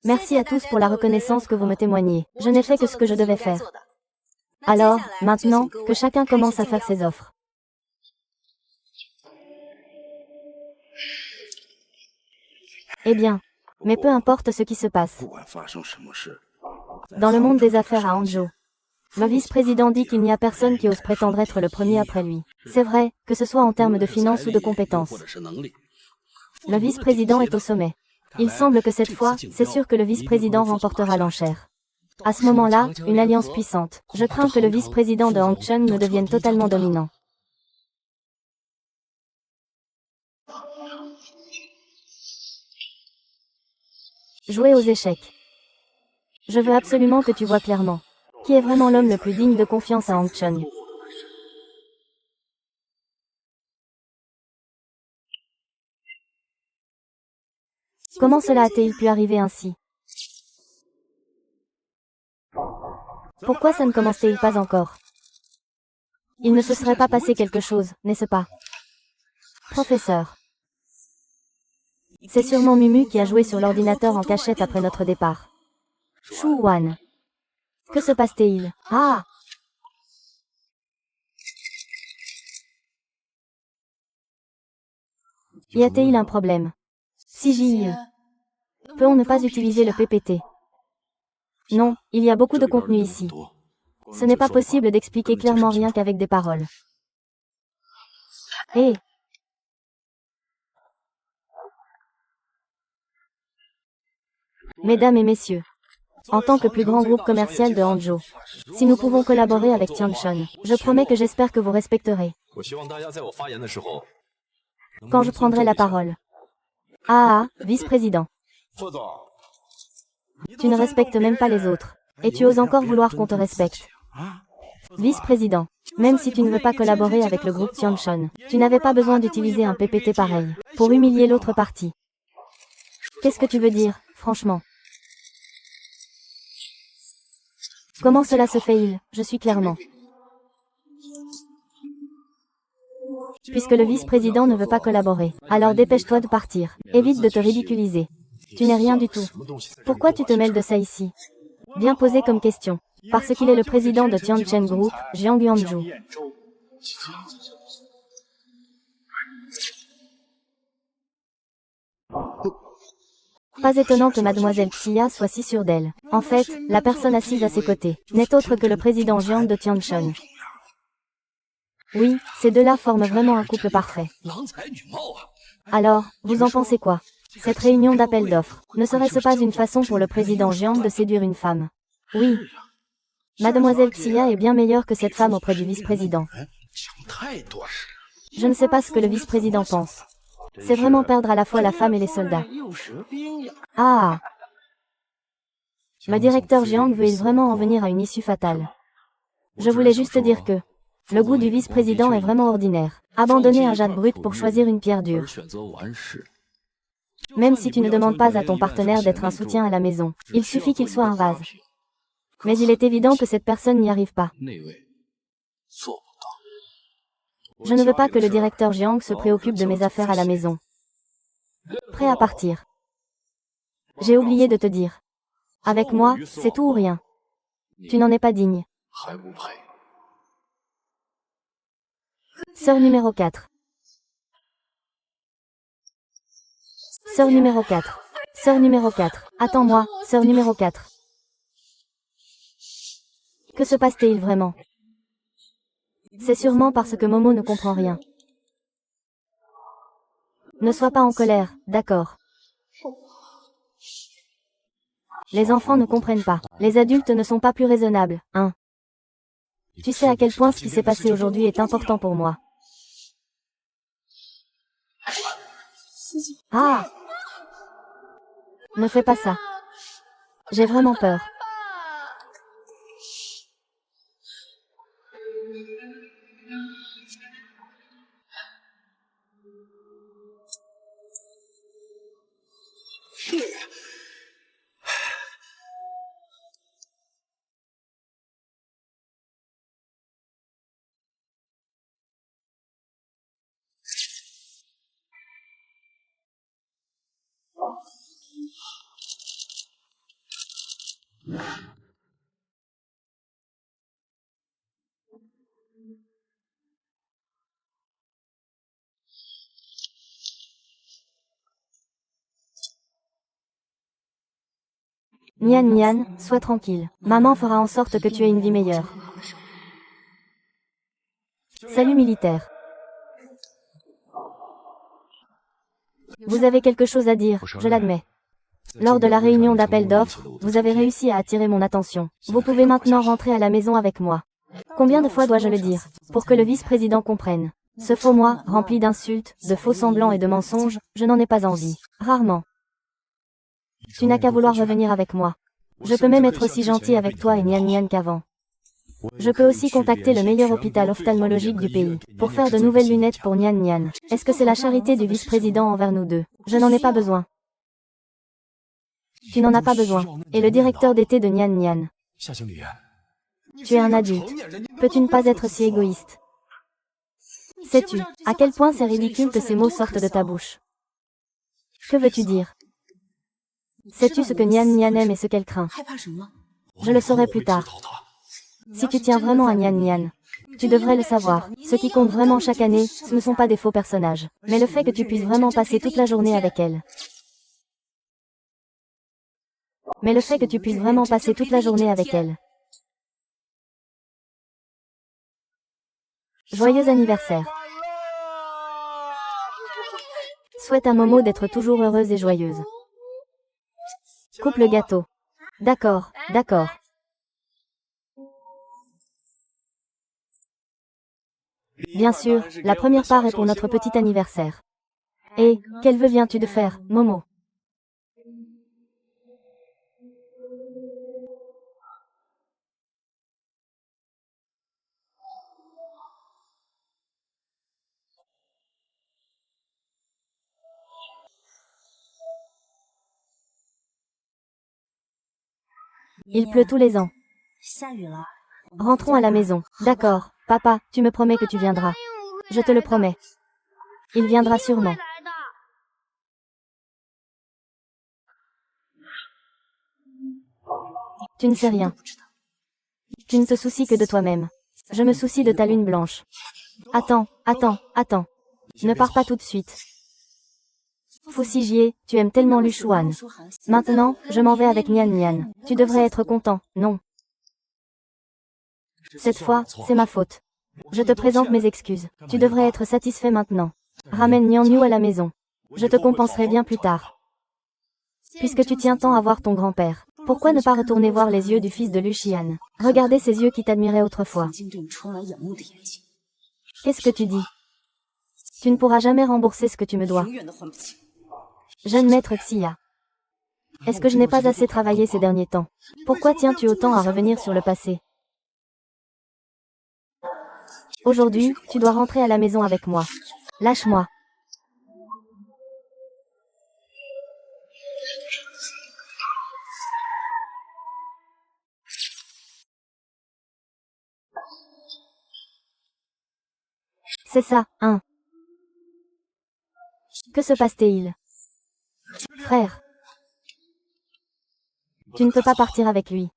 Merci à tous pour la reconnaissance que vous me témoignez. Je n'ai fait que ce que je devais faire. Alors, maintenant, que chacun commence à faire ses offres. Eh bien, mais peu importe ce qui se passe. Dans le monde des affaires à Hangzhou, le vice-président dit qu'il n'y a personne qui ose prétendre être le premier après lui. C'est vrai, que ce soit en termes de finances ou de compétences. Le vice-président est au sommet. Il semble que cette fois, c'est sûr que le vice-président remportera l'enchère. À ce moment-là, une alliance puissante. Je crains que le vice-président de Hangchun ne devienne totalement dominant. Jouer aux échecs. Je veux absolument que tu vois clairement. Qui est vraiment l'homme le plus digne de confiance à Hangchun? Comment cela a-t-il pu arriver ainsi? Pourquoi ça ne commence-t-il pas encore? Il ne se serait pas passé quelque chose, n'est-ce pas? Professeur. C'est sûrement Mumu qui a joué sur l'ordinateur en cachette après notre départ. Shu Wan. Que se passe-t-il? Ah! Y a-t-il un problème? Si j'y peut-on ne pas utiliser le PPT? Non, il y a beaucoup de contenu ici. Ce n'est pas possible d'expliquer clairement rien qu'avec des paroles. Hé! Mesdames et messieurs, en tant que plus grand groupe commercial de Hangzhou, si nous pouvons collaborer avec Tianchun, je promets que j'espère que vous respecterez. Quand je prendrai la parole. Ah, vice-président. Tu ne respectes même pas les autres. Et tu oses encore vouloir qu'on te respecte. Vice-président. Même si tu ne veux pas collaborer avec le groupe Tianchun, tu n'avais pas besoin d'utiliser un PPT pareil, pour humilier l'autre partie. Qu'est-ce que tu veux dire, franchement? Comment cela se fait-il? Je suis clairement. Puisque le vice-président ne veut pas collaborer, alors dépêche-toi de partir. Évite de te ridiculiser. Tu n'es rien du tout. Pourquoi tu te mêles de ça ici? Bien posé comme question. Parce qu'il est le président de Tianchun Group, Jiang Yuanzhou. Pas étonnant que mademoiselle Xia soit si sûre d'elle. En fait, la personne assise à ses côtés n'est autre que le président Jiang de Tianchun. Oui, ces deux-là forment vraiment un couple parfait. Alors, vous en pensez quoi? Cette réunion d'appel d'offres, ne serait-ce pas une façon pour le président Jiang de séduire une femme? Oui. Mademoiselle Xia est bien meilleure que cette femme auprès du vice-président. Je ne sais pas ce que le vice-président pense. C'est vraiment perdre à la fois la femme et les soldats. Ah! Le directeur Jiang veut-il vraiment en venir à une issue fatale? Je voulais juste dire que le goût du vice-président est vraiment ordinaire. Abandonner un jade brut pour choisir une pierre dure. Même si tu ne demandes pas à ton partenaire d'être un soutien à la maison, il suffit qu'il soit un vase. Mais il est évident que cette personne n'y arrive pas. Je ne veux pas que le directeur Jiang se préoccupe de mes affaires à la maison. Prêt à partir. J'ai oublié de te dire. Avec moi, c'est tout ou rien. Tu n'en es pas digne. Sœur numéro 4. Sœur numéro 4. Sœur numéro 4. Attends-moi, sœur numéro 4. Que se passe-t-il vraiment? C'est sûrement parce que Momo ne comprend rien. Ne sois pas en colère, d'accord. Les enfants ne comprennent pas. Les adultes ne sont pas plus raisonnables, hein. Tu sais à quel point ce qui s'est passé aujourd'hui est important pour moi. Ah! Ne fais pas ça. J'ai vraiment peur. Nian Nian, sois tranquille. Maman fera en sorte que tu aies une vie meilleure. Salut militaire. Vous avez quelque chose à dire, je l'admets. Lors de la réunion d'appel d'offres, vous avez réussi à attirer mon attention. Vous pouvez maintenant rentrer à la maison avec moi. Combien de fois dois-je le dire, pour que le vice-président comprenne? Ce faux moi, rempli d'insultes, de faux semblants et de mensonges, je n'en ai pas envie. Rarement. Tu n'as qu'à vouloir revenir avec moi. Je peux même être aussi gentil avec toi et Nian Nian qu'avant. Je peux aussi contacter le meilleur hôpital ophtalmologique du pays, pour faire de nouvelles lunettes pour Nian Nian. Est-ce que c'est la charité du vice-président envers nous deux? Je n'en ai pas besoin. Tu n'en as pas besoin. Et le directeur d'été de Nian Nian. Tu es un adulte. Peux-tu ne pas être si égoïste? Sais-tu, à quel point c'est ridicule que ces mots sortent de ta bouche? Que veux-tu dire? Sais-tu ce que Nian Nian aime et ce qu'elle craint? Je le saurai plus tard. Si tu tiens vraiment à Nian Nian, tu devrais le savoir. Ce qui compte vraiment chaque année, ce ne sont pas des faux personnages, mais le fait que tu puisses vraiment passer toute la journée avec elle. Mais le fait que tu puisses vraiment passer toute la journée avec elle. Joyeux anniversaire. Souhaite à Momo d'être toujours heureuse et joyeuse. Coupe le gâteau. D'accord, d'accord. Bien sûr, la première part est pour notre petit anniversaire. Et, quel vœu viens-tu de faire, Momo? Il pleut tous les ans. Rentrons à la maison. D'accord, papa, tu me promets que tu viendras. Je te le promets. Il viendra sûrement. Tu ne sais rien. Tu ne te soucies que de toi-même. Je me soucie de ta lune blanche. Attends, attends, attends. Ne pars pas tout de suite. Foussigier, tu aimes tellement Lu Xuan. Maintenant, je m'en vais avec Nian Nian. Tu devrais être content, non? Cette fois, c'est ma faute. Je te présente mes excuses. Tu devrais être satisfait maintenant. Ramène Nian Niu à la maison. Je te compenserai bien plus tard. Puisque tu tiens tant à voir ton grand-père, pourquoi ne pas retourner voir les yeux du fils de Lu Xian? Regardez ces yeux qui t'admiraient autrefois. Qu'est-ce que tu dis? Tu ne pourras jamais rembourser ce que tu me dois. Jeune maître Xia. Est-ce que je n'ai pas assez travaillé ces derniers temps? Pourquoi tiens-tu autant à revenir sur le passé? Aujourd'hui, tu dois rentrer à la maison avec moi. Lâche-moi. C'est ça, hein? Que se passe-t-il? Frère, tu ne peux pas partir avec lui.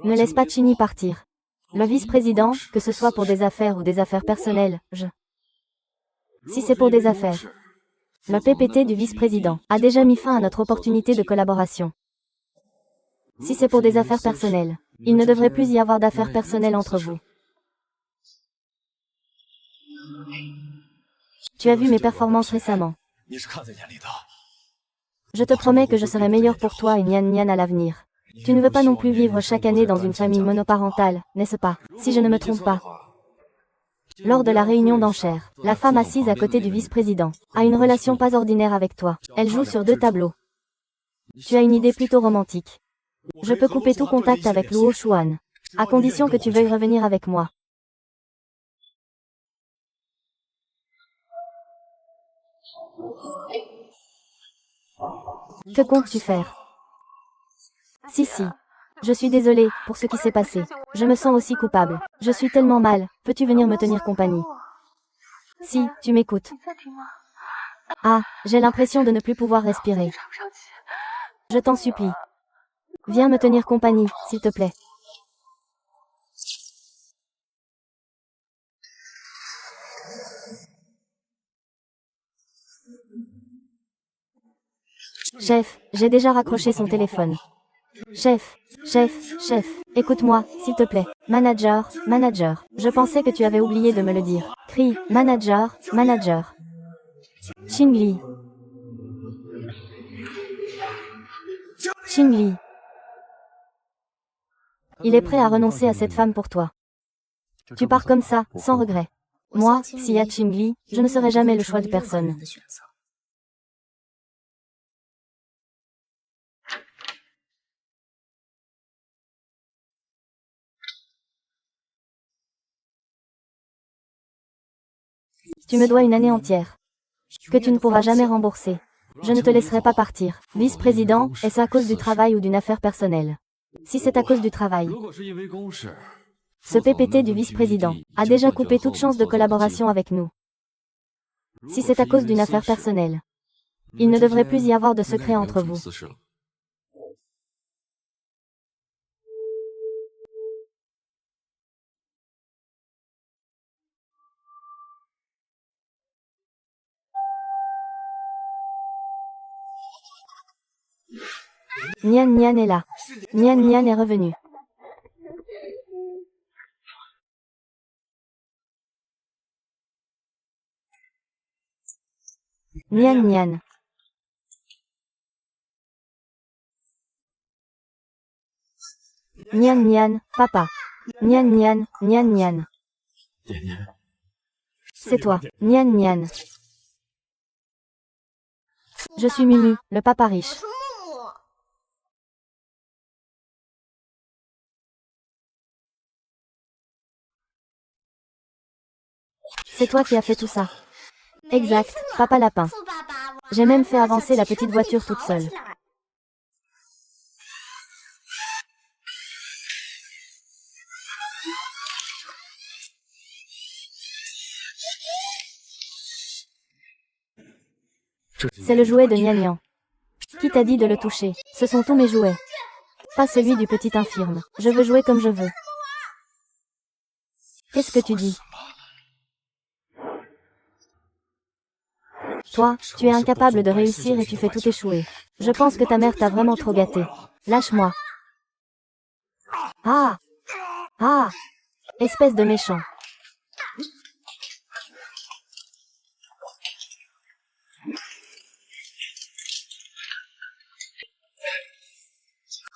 Ne laisse pas Chini partir. Le vice-président, que ce soit pour des affaires ou des affaires personnelles, Si c'est pour des affaires. Le PPT du vice-président a déjà mis fin à notre opportunité de collaboration. Si c'est pour des affaires personnelles, il ne devrait plus y avoir d'affaires personnelles entre vous. Tu as vu mes performances récemment. Je te promets que je serai meilleur pour toi et Nian Nian à l'avenir. Tu ne veux pas non plus vivre chaque année dans une famille monoparentale, n'est-ce pas? Si je ne me trompe pas. Lors de la réunion d'enchères, la femme assise à côté du vice-président a une relation pas ordinaire avec toi. Elle joue sur 2 tableaux. Tu as une idée plutôt romantique. Je peux couper tout contact avec Luo Xuan, à condition que tu veuilles revenir avec moi. Que comptes-tu faire? Si. Je suis désolée pour ce qui s'est passé. Je me sens aussi coupable. Je suis tellement mal. Peux-tu venir me tenir compagnie? Si, tu m'écoutes. Ah, j'ai l'impression de ne plus pouvoir respirer. Je t'en supplie. Viens me tenir compagnie, s'il te plaît. Chef, j'ai déjà raccroché son téléphone. Chef, écoute-moi, s'il te plaît. Manager, je pensais que tu avais oublié de me le dire. Crie, manager. Qingli. Il est prêt à renoncer à cette femme pour toi. Tu pars comme ça, sans regret. Moi, Xia Qingli, je ne serai jamais le choix de personne. Tu me dois une année entière, que tu ne pourras jamais rembourser. Je ne te laisserai pas partir. Vice-président, est-ce à cause du travail ou d'une affaire personnelle? Si c'est à cause du travail. Ce PPT du vice-président a déjà coupé toute chance de collaboration avec nous. Si c'est à cause d'une affaire personnelle, il ne devrait plus y avoir de secret entre vous. Nian Nian est là. Nian Nian est revenu. Nian Nian. Nian Nian, papa. Nian Nian. C'est toi, Nian Nian. Je suis Mumu, le papa riche. C'est toi qui as fait tout ça. Exact, papa lapin. J'ai même fait avancer la petite voiture toute seule. C'est le jouet de Nian Nian. Qui t'a dit de le toucher? Ce sont tous mes jouets. Pas celui du petit infirme. Je veux jouer comme je veux. Qu'est-ce que tu dis? Toi, tu es incapable de réussir et tu fais tout échouer. Je pense que ta mère t'a vraiment trop gâté. Lâche-moi. Ah! Espèce de méchant.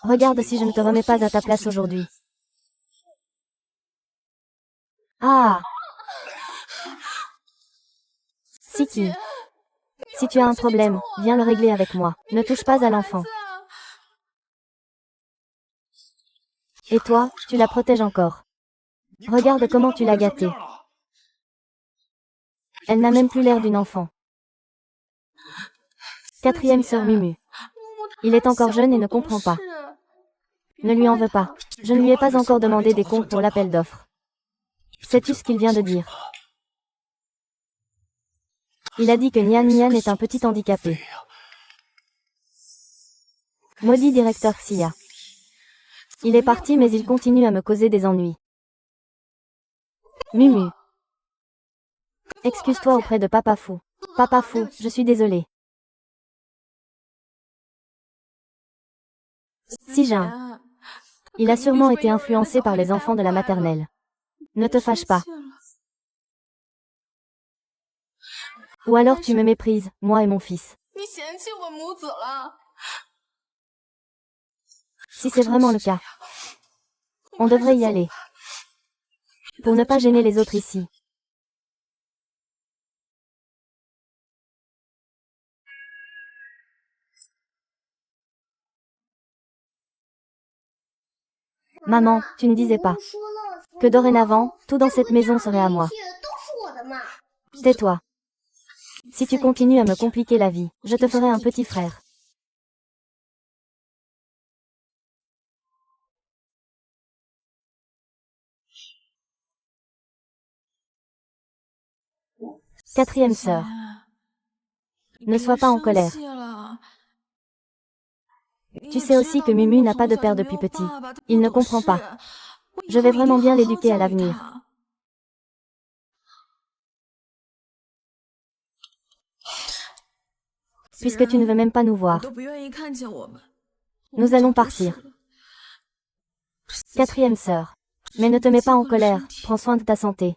Regarde si je ne te remets pas à ta place aujourd'hui. Ah! Si Si tu as un problème, viens le régler avec moi. Ne touche pas à l'enfant. Et toi, tu la protèges encore. Regarde comment tu l'as gâtée. Elle n'a même plus l'air d'une enfant. Quatrième sœur Mumu. Il est encore jeune et ne comprend pas. Ne lui en veux pas. Je ne lui ai pas encore demandé des comptes pour l'appel d'offres. Sais-tu ce qu'il vient de dire? Il a dit que Nian Nian est un petit handicapé. Maudit directeur Xia. Il est parti mais il continue à me causer des ennuis. Mumu. Excuse-toi auprès de Papa Fou. Papa Fou, je suis désolée. Sijin. Il a sûrement été influencé par les enfants de la maternelle. Ne te fâche pas. Ou alors tu me méprises, moi et mon fils. Si c'est vraiment le cas, on devrait y aller. Pour ne pas gêner les autres ici. Maman, tu ne disais pas que dorénavant, tout dans cette maison serait à moi. Tais-toi. Si tu continues à me compliquer la vie, je te ferai un petit frère. Quatrième sœur. Ne sois pas en colère. Tu sais aussi que Mumu n'a pas de père depuis petit. Il ne comprend pas. Je vais vraiment bien l'éduquer à l'avenir. Puisque tu ne veux même pas nous voir. Nous allons partir. Quatrième sœur. Mais ne te mets pas en colère, prends soin de ta santé.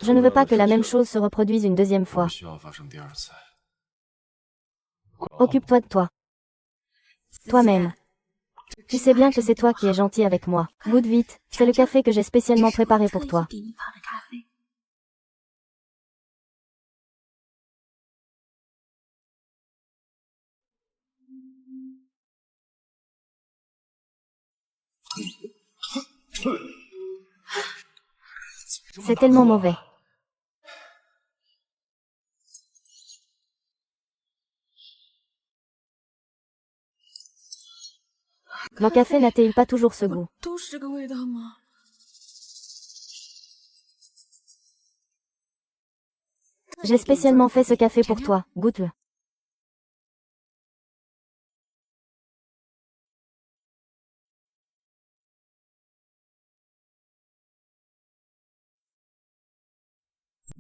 Je ne veux pas que la même chose se reproduise une deuxième fois. Occupe-toi de toi. Toi-même. Tu sais bien que c'est toi qui es gentil avec moi. Goûte vite, c'est le café que j'ai spécialement préparé pour toi. C'est tellement mauvais. Mon café n'a-t-il pas toujours ce goût? J'ai spécialement fait ce café pour toi, goûte-le.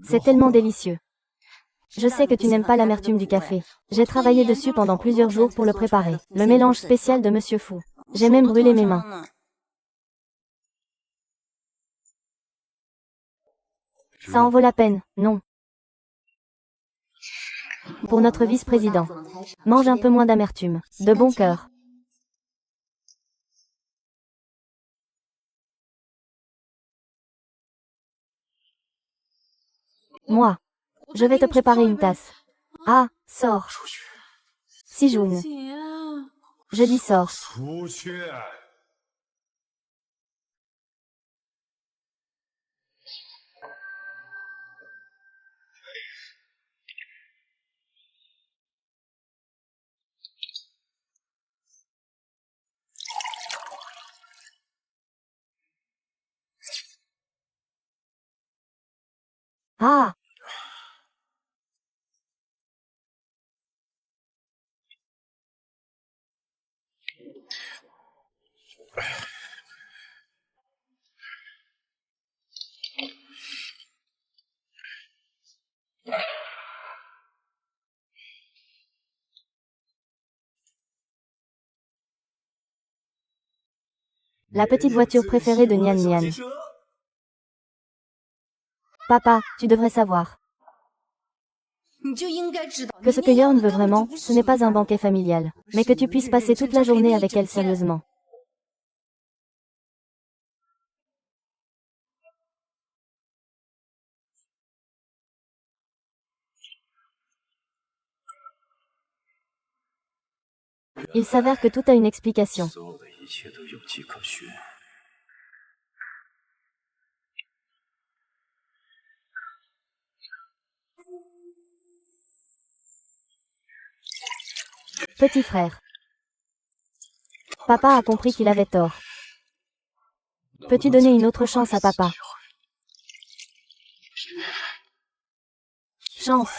C'est tellement délicieux. Je sais que tu n'aimes pas l'amertume du café. J'ai travaillé dessus pendant plusieurs jours pour le préparer. Le mélange spécial de Monsieur Fou. J'ai même brûlé mes mains. Ça en vaut la peine, non? Pour notre vice-président. Mange un peu moins d'amertume. De bon cœur. Moi. Je vais te préparer une tasse. Ah, sors. Sijun. Je dis sors. Ah! La petite voiture préférée de Nian Nian. Papa, tu devrais savoir que ce que Yeon veut vraiment, ce n'est pas un banquet familial, mais que tu puisses passer toute la journée avec elle sérieusement. Il s'avère que tout a une explication. Petit frère. Papa a compris qu'il avait tort. Peux-tu donner une autre chance à papa? Chance.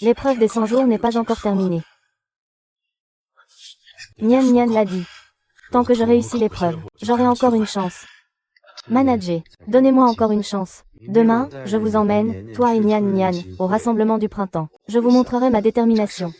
L'épreuve des 100 jours n'est pas encore terminée. Nian Nian l'a dit. Tant que je réussis l'épreuve, j'aurai encore une chance. Manager, donnez-moi encore une chance. Demain, je vous emmène, toi et Nian Nian, au rassemblement du printemps. Je vous montrerai ma détermination.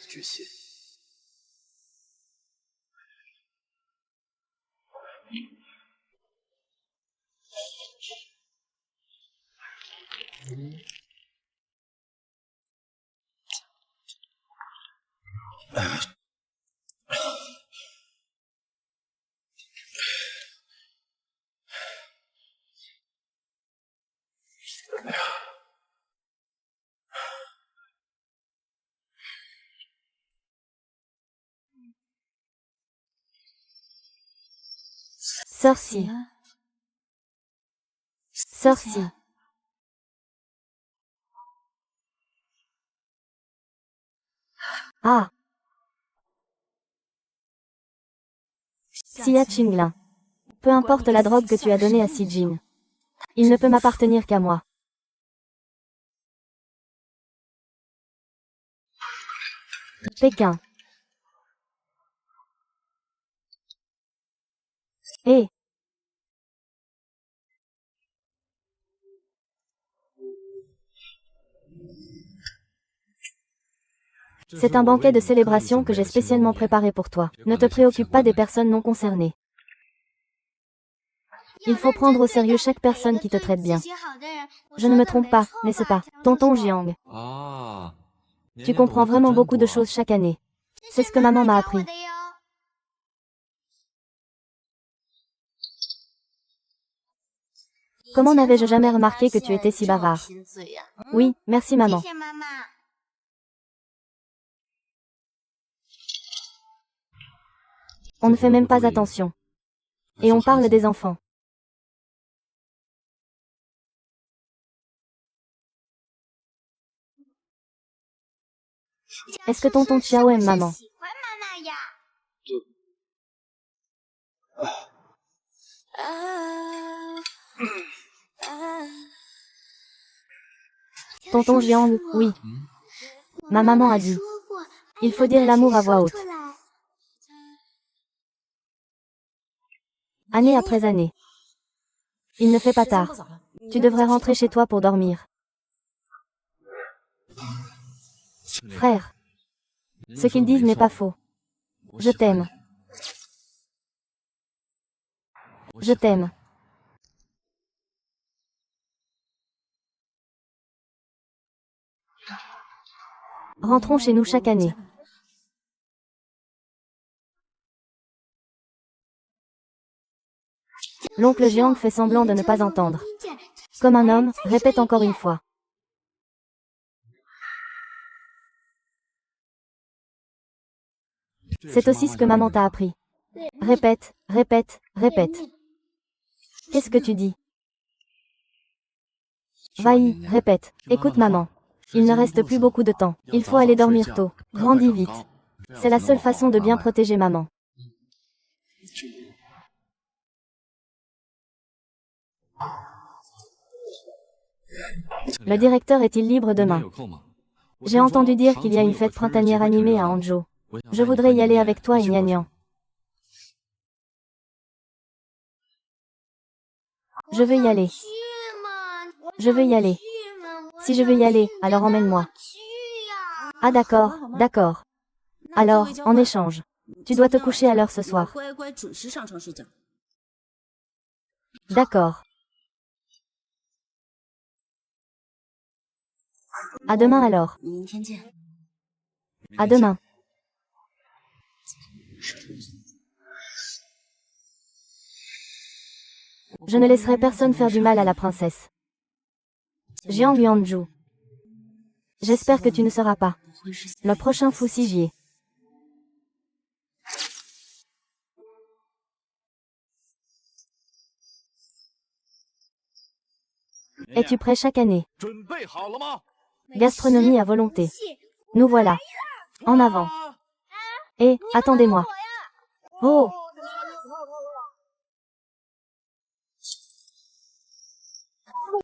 Sorcier. Sorcier. Ah. Xia Qinglin. Peu importe la drogue que tu as donnée à Si Jin. Il ne peut m'appartenir qu'à moi. Pékin. Eh. C'est un banquet de célébration que j'ai spécialement préparé pour toi. Ne te préoccupe pas des personnes non concernées. Il faut prendre au sérieux chaque personne qui te traite bien. Je ne me trompe pas, n'est-ce pas, tonton Jiang? Tu comprends vraiment beaucoup de choses chaque année. C'est ce que maman m'a appris. Comment n'avais-je jamais remarqué que tu étais si bavard? Oui, merci maman. On ne fait même pas attention. Et on parle des enfants. Est-ce que tonton Xiao aime maman? Tonton Jiang, oui. Ma maman a dit. Il faut dire l'amour à voix haute. Année après année. Il ne fait pas tard. Tu devrais rentrer chez toi pour dormir. Frère. Ce qu'ils disent n'est pas faux. Je t'aime. Je t'aime. Rentrons chez nous chaque année. L'oncle Jiang fait semblant de ne pas entendre. Comme un homme, répète encore une fois. C'est aussi ce que maman t'a appris. Répète, répète, répète. Qu'est-ce que tu dis? Vai, répète. Écoute maman. Il ne reste plus beaucoup de temps. Il faut aller dormir tôt. Grandis vite. C'est la seule façon de bien protéger maman. Le directeur est-il libre demain? J'ai entendu dire qu'il y a une fête printanière animée à Hangzhou. Je voudrais y aller avec toi et Nian Nian. Je veux y aller. Je veux y aller. Si je veux y aller, alors emmène-moi. Ah d'accord, d'accord. Alors, en échange, tu dois te coucher à l'heure ce soir. D'accord. À demain alors. À demain. Je ne laisserai personne faire du mal à la princesse. Jiang Yuanzhu. J'espère que tu ne seras pas le prochain fou Sigier. Es-tu prêt chaque année? Gastronomie à volonté. Nous voilà. En avant. Et, attendez-moi. Oh!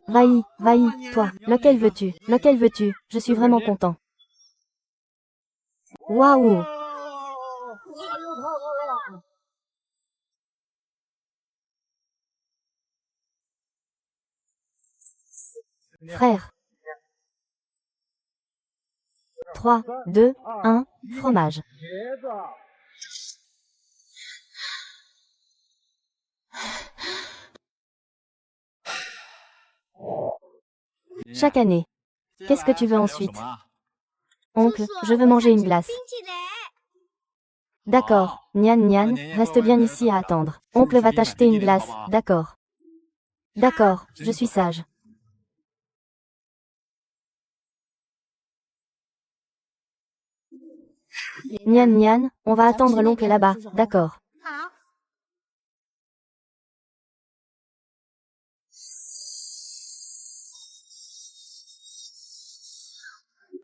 Vailly, Vailly, toi, lequel veux-tu? Lequel veux-tu? Je suis vraiment content. Waouh! Frère. 3, 2, 1, fromage. Chaque année. Qu'est-ce que tu veux ensuite? Oncle, je veux manger une glace. D'accord, Nian Nian, reste bien ici à attendre. Oncle va t'acheter une glace, d'accord. D'accord, je suis sage. Nian Nian, on va attendre l'oncle là-bas, d'accord.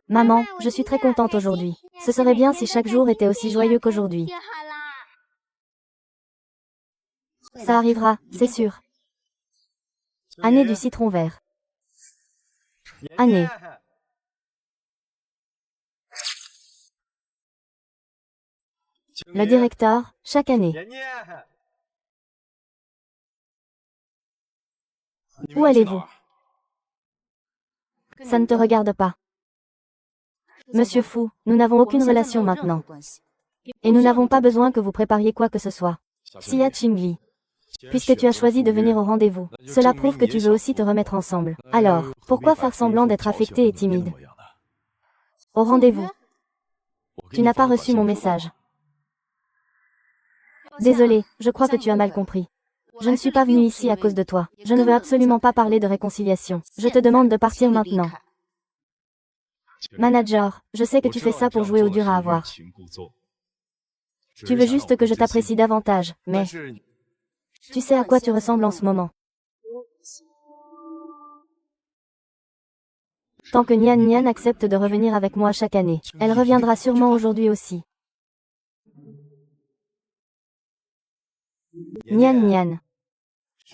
Maman, je suis très contente aujourd'hui. Ce serait bien si chaque jour était aussi joyeux qu'aujourd'hui. Ça arrivera, c'est sûr. Année du citron vert. Année. Le directeur, chaque année. Où allez-vous? Ça ne te regarde pas. Monsieur Fou, nous n'avons aucune relation maintenant. Et nous n'avons pas besoin que vous prépariez quoi que ce soit. Xia Qingli. Puisque tu as choisi de venir au rendez-vous, cela prouve que tu veux aussi te remettre ensemble. Alors, pourquoi faire semblant d'être affecté et timide? Au rendez-vous. Tu n'as pas reçu mon message. Désolé, je crois que tu as mal compris. Je ne suis pas venu ici à cause de toi. Je ne veux absolument pas parler de réconciliation. Je te demande de partir maintenant. Manager, je sais que tu fais ça pour jouer au dur à avoir. Tu veux juste que je t'apprécie davantage, mais... Tu sais à quoi tu ressembles en ce moment. Tant que Nian Nian accepte de revenir avec moi chaque année, elle reviendra sûrement aujourd'hui aussi. Nian Nian.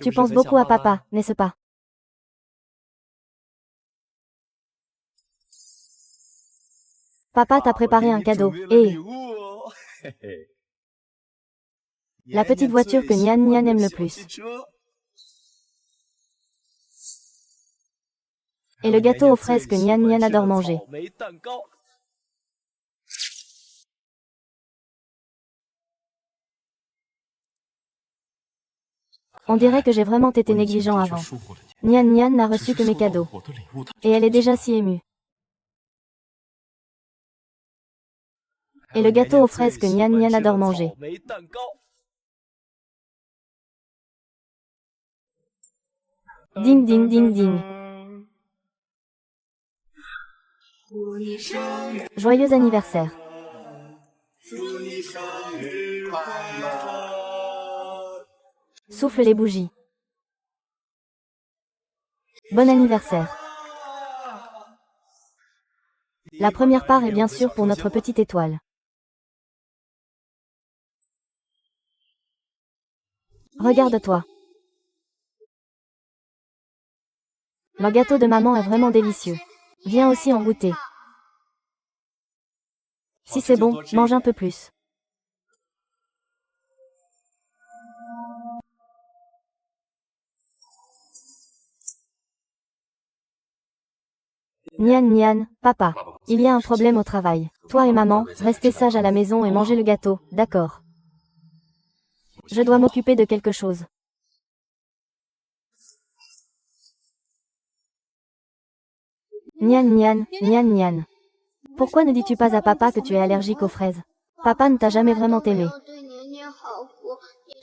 Tu penses beaucoup à papa, n'est-ce pas? Papa t'a préparé un cadeau, et... La petite voiture que Nian Nian aime le plus. Et le gâteau aux fraises que Nian Nian adore manger. On dirait que j'ai vraiment été négligent avant. Nian Nian n'a reçu que mes cadeaux. Et elle est déjà si émue. Et le gâteau aux fraises que Nian Nian adore manger. Ding ding ding ding. Joyeux anniversaire. Souffle les bougies. Bon anniversaire. La première part est bien sûr pour notre petite étoile. Regarde-toi. Le gâteau de maman est vraiment délicieux. Viens aussi en goûter. Si c'est bon, mange un peu plus. Nian Nian, papa. Il y a un problème au travail. Toi et maman, restez sages à la maison et mangez le gâteau, d'accord? Je dois m'occuper de quelque chose. Nian Nian, Nian Nian. Pourquoi ne dis-tu pas à papa que tu es allergique aux fraises? Papa ne t'a jamais vraiment aimé.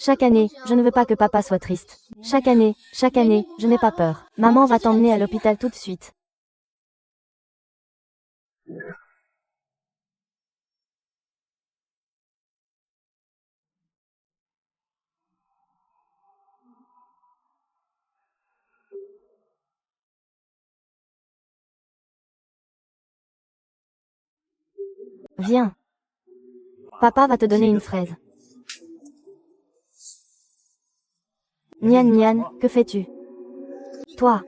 Chaque année, je ne veux pas que papa soit triste. Chaque année, je n'ai pas peur. Maman va t'emmener à l'hôpital tout de suite. Viens. Papa va te donner une fraise. Nian Nian, que fais-tu? Toi.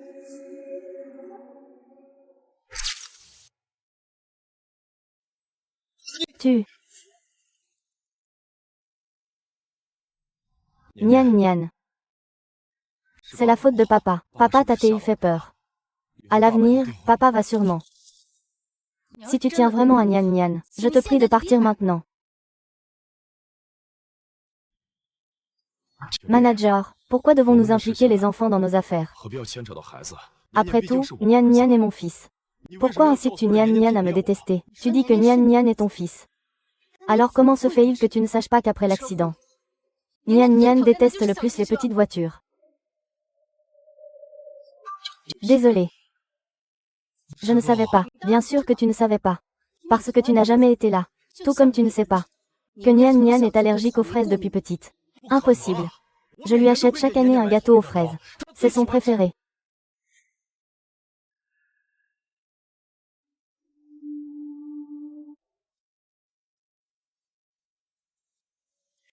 Tu. Nian Nian. C'est la faute de papa. Papa t'a fait peur. À l'avenir, papa va sûrement. Si tu tiens vraiment à Nian Nian, je te prie de partir maintenant. Manager, pourquoi devons-nous impliquer les enfants dans nos affaires? Après tout, Nian Nian est mon fils. Pourquoi incites-tu Nian Nian à me détester? Tu dis que Nian Nian est ton fils. Alors comment se fait-il que tu ne saches pas qu'après l'accident, Nian Nian déteste le plus les petites voitures? Désolé. Je ne savais pas. Bien sûr que tu ne savais pas. Parce que tu n'as jamais été là. Tout comme tu ne sais pas que Nian Nian est allergique aux fraises depuis petite. Impossible. Je lui achète chaque année un gâteau aux fraises. C'est son préféré.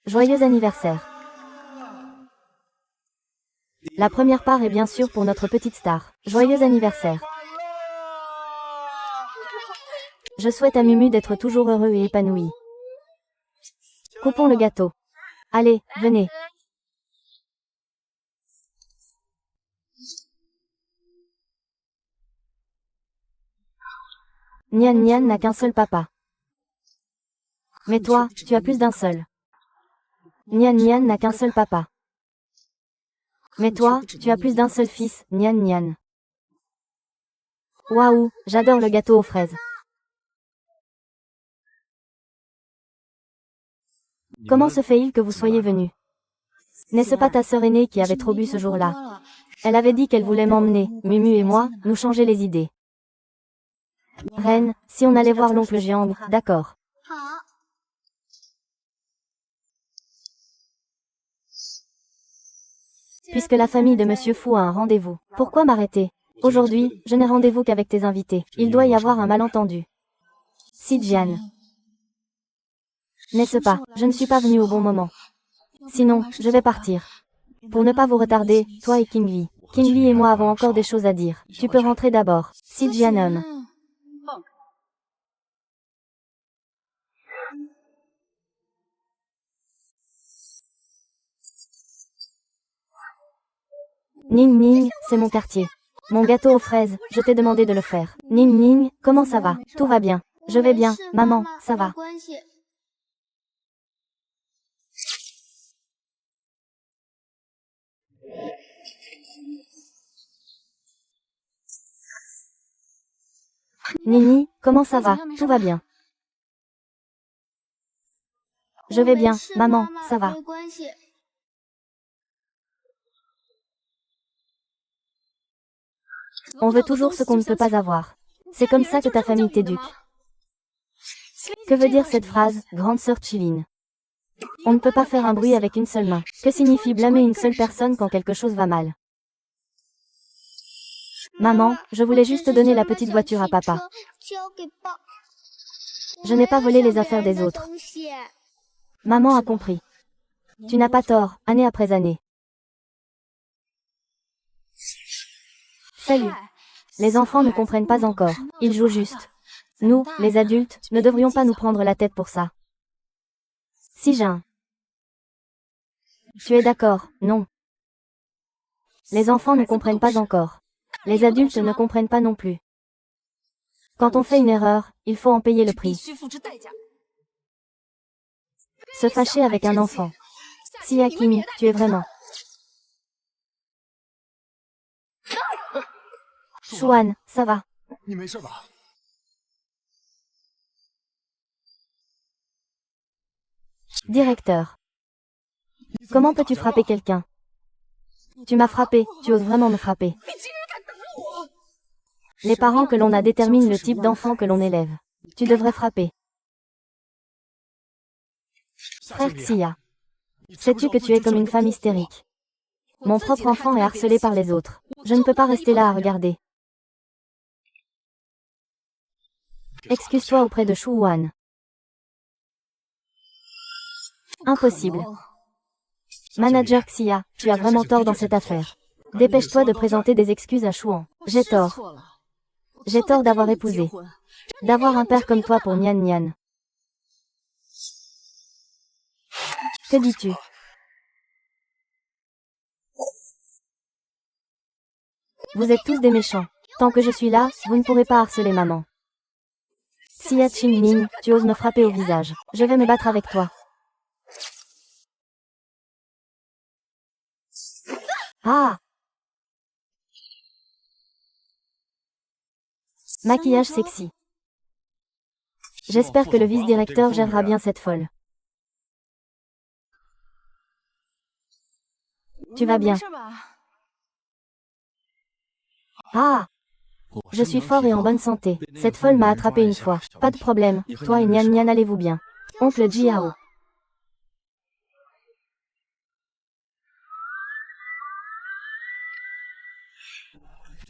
Joyeux anniversaire. La première part est bien sûr pour notre petite star. Joyeux anniversaire. Je souhaite à Mumu d'être toujours heureux et épanoui. Coupons le gâteau. Allez, venez. Nian Nian n'a qu'un seul papa. Mais toi, tu as plus d'un seul. Nian Nian n'a qu'un seul papa. Mais toi, tu as plus d'un seul fils, Nian Nian. Waouh, j'adore le gâteau aux fraises. Comment se fait-il que vous soyez venu? N'est-ce pas ta sœur aînée qui avait trop bu ce jour-là? Elle avait dit qu'elle voulait m'emmener, Mumu et moi, nous changer les idées. Reine, si on allait voir l'oncle Jiang, d'accord. Puisque la famille de Monsieur Fu a un rendez-vous, pourquoi m'arrêter? Aujourd'hui, je n'ai rendez-vous qu'avec tes invités. Il doit y avoir un malentendu. Si Jian. N'est-ce pas? Je ne suis pas venue au bon moment. Sinon, je vais partir. Pour ne pas vous retarder, toi et King Li. King Li et moi avons encore des choses à dire. Tu peux rentrer d'abord. Si Jianon. Ning Ning, c'est mon quartier. Mon gâteau aux fraises, je t'ai demandé de le faire. Ning Ning, comment ça va? Tout va bien. Je vais bien, maman, ça va. Nini, comment ça va? Tout va bien. Je vais bien, maman, ça va. On veut toujours ce qu'on ne peut pas avoir. C'est comme ça que ta famille t'éduque. Que veut dire cette phrase, grande sœur Chiline? On ne peut pas faire un bruit avec une seule main. Que signifie blâmer une seule personne quand quelque chose va mal? Maman, je voulais juste donner la petite voiture à papa. Je n'ai pas volé les affaires des autres. Maman a compris. Tu n'as pas tort, année après année. Salut. Les enfants ne comprennent pas encore. Ils jouent juste. Nous, les adultes, ne devrions pas nous prendre la tête pour ça. Si Jean. Tu es d'accord, non? Les enfants ne comprennent pas encore. Les adultes ne comprennent pas non plus. Quand on fait une erreur, il faut en payer le prix. Se fâcher avec un enfant. Si Hakim, tu es vraiment. Xuan, ça va. Directeur. Comment peux-tu frapper quelqu'un? Tu m'as frappé, tu oses vraiment me frapper. Les parents que l'on a déterminent le type d'enfant que l'on élève. Tu devrais frapper. Frère Xia. Sais-tu que tu es comme une femme hystérique? Mon propre enfant est harcelé par les autres. Je ne peux pas rester là à regarder. Excuse-toi auprès de Shu Wan. Impossible. Manager Xia, tu as vraiment tort dans cette affaire. Dépêche-toi de présenter des excuses à Shuan. J'ai tort. J'ai tort d'avoir épousé. D'avoir un père comme toi pour Nian Nian. Que dis-tu? Vous êtes tous des méchants. Tant que je suis là, vous ne pourrez pas harceler maman. Xia Qingming, tu oses me frapper au visage. Je vais me battre avec toi. Ah! Maquillage sexy. J'espère que le vice-directeur gérera bien cette folle. Tu vas bien? Ah! Je suis fort et en bonne santé. Cette folle m'a attrapé une fois. Pas de problème, toi et Nian Nian allez-vous bien. Oncle Jiao.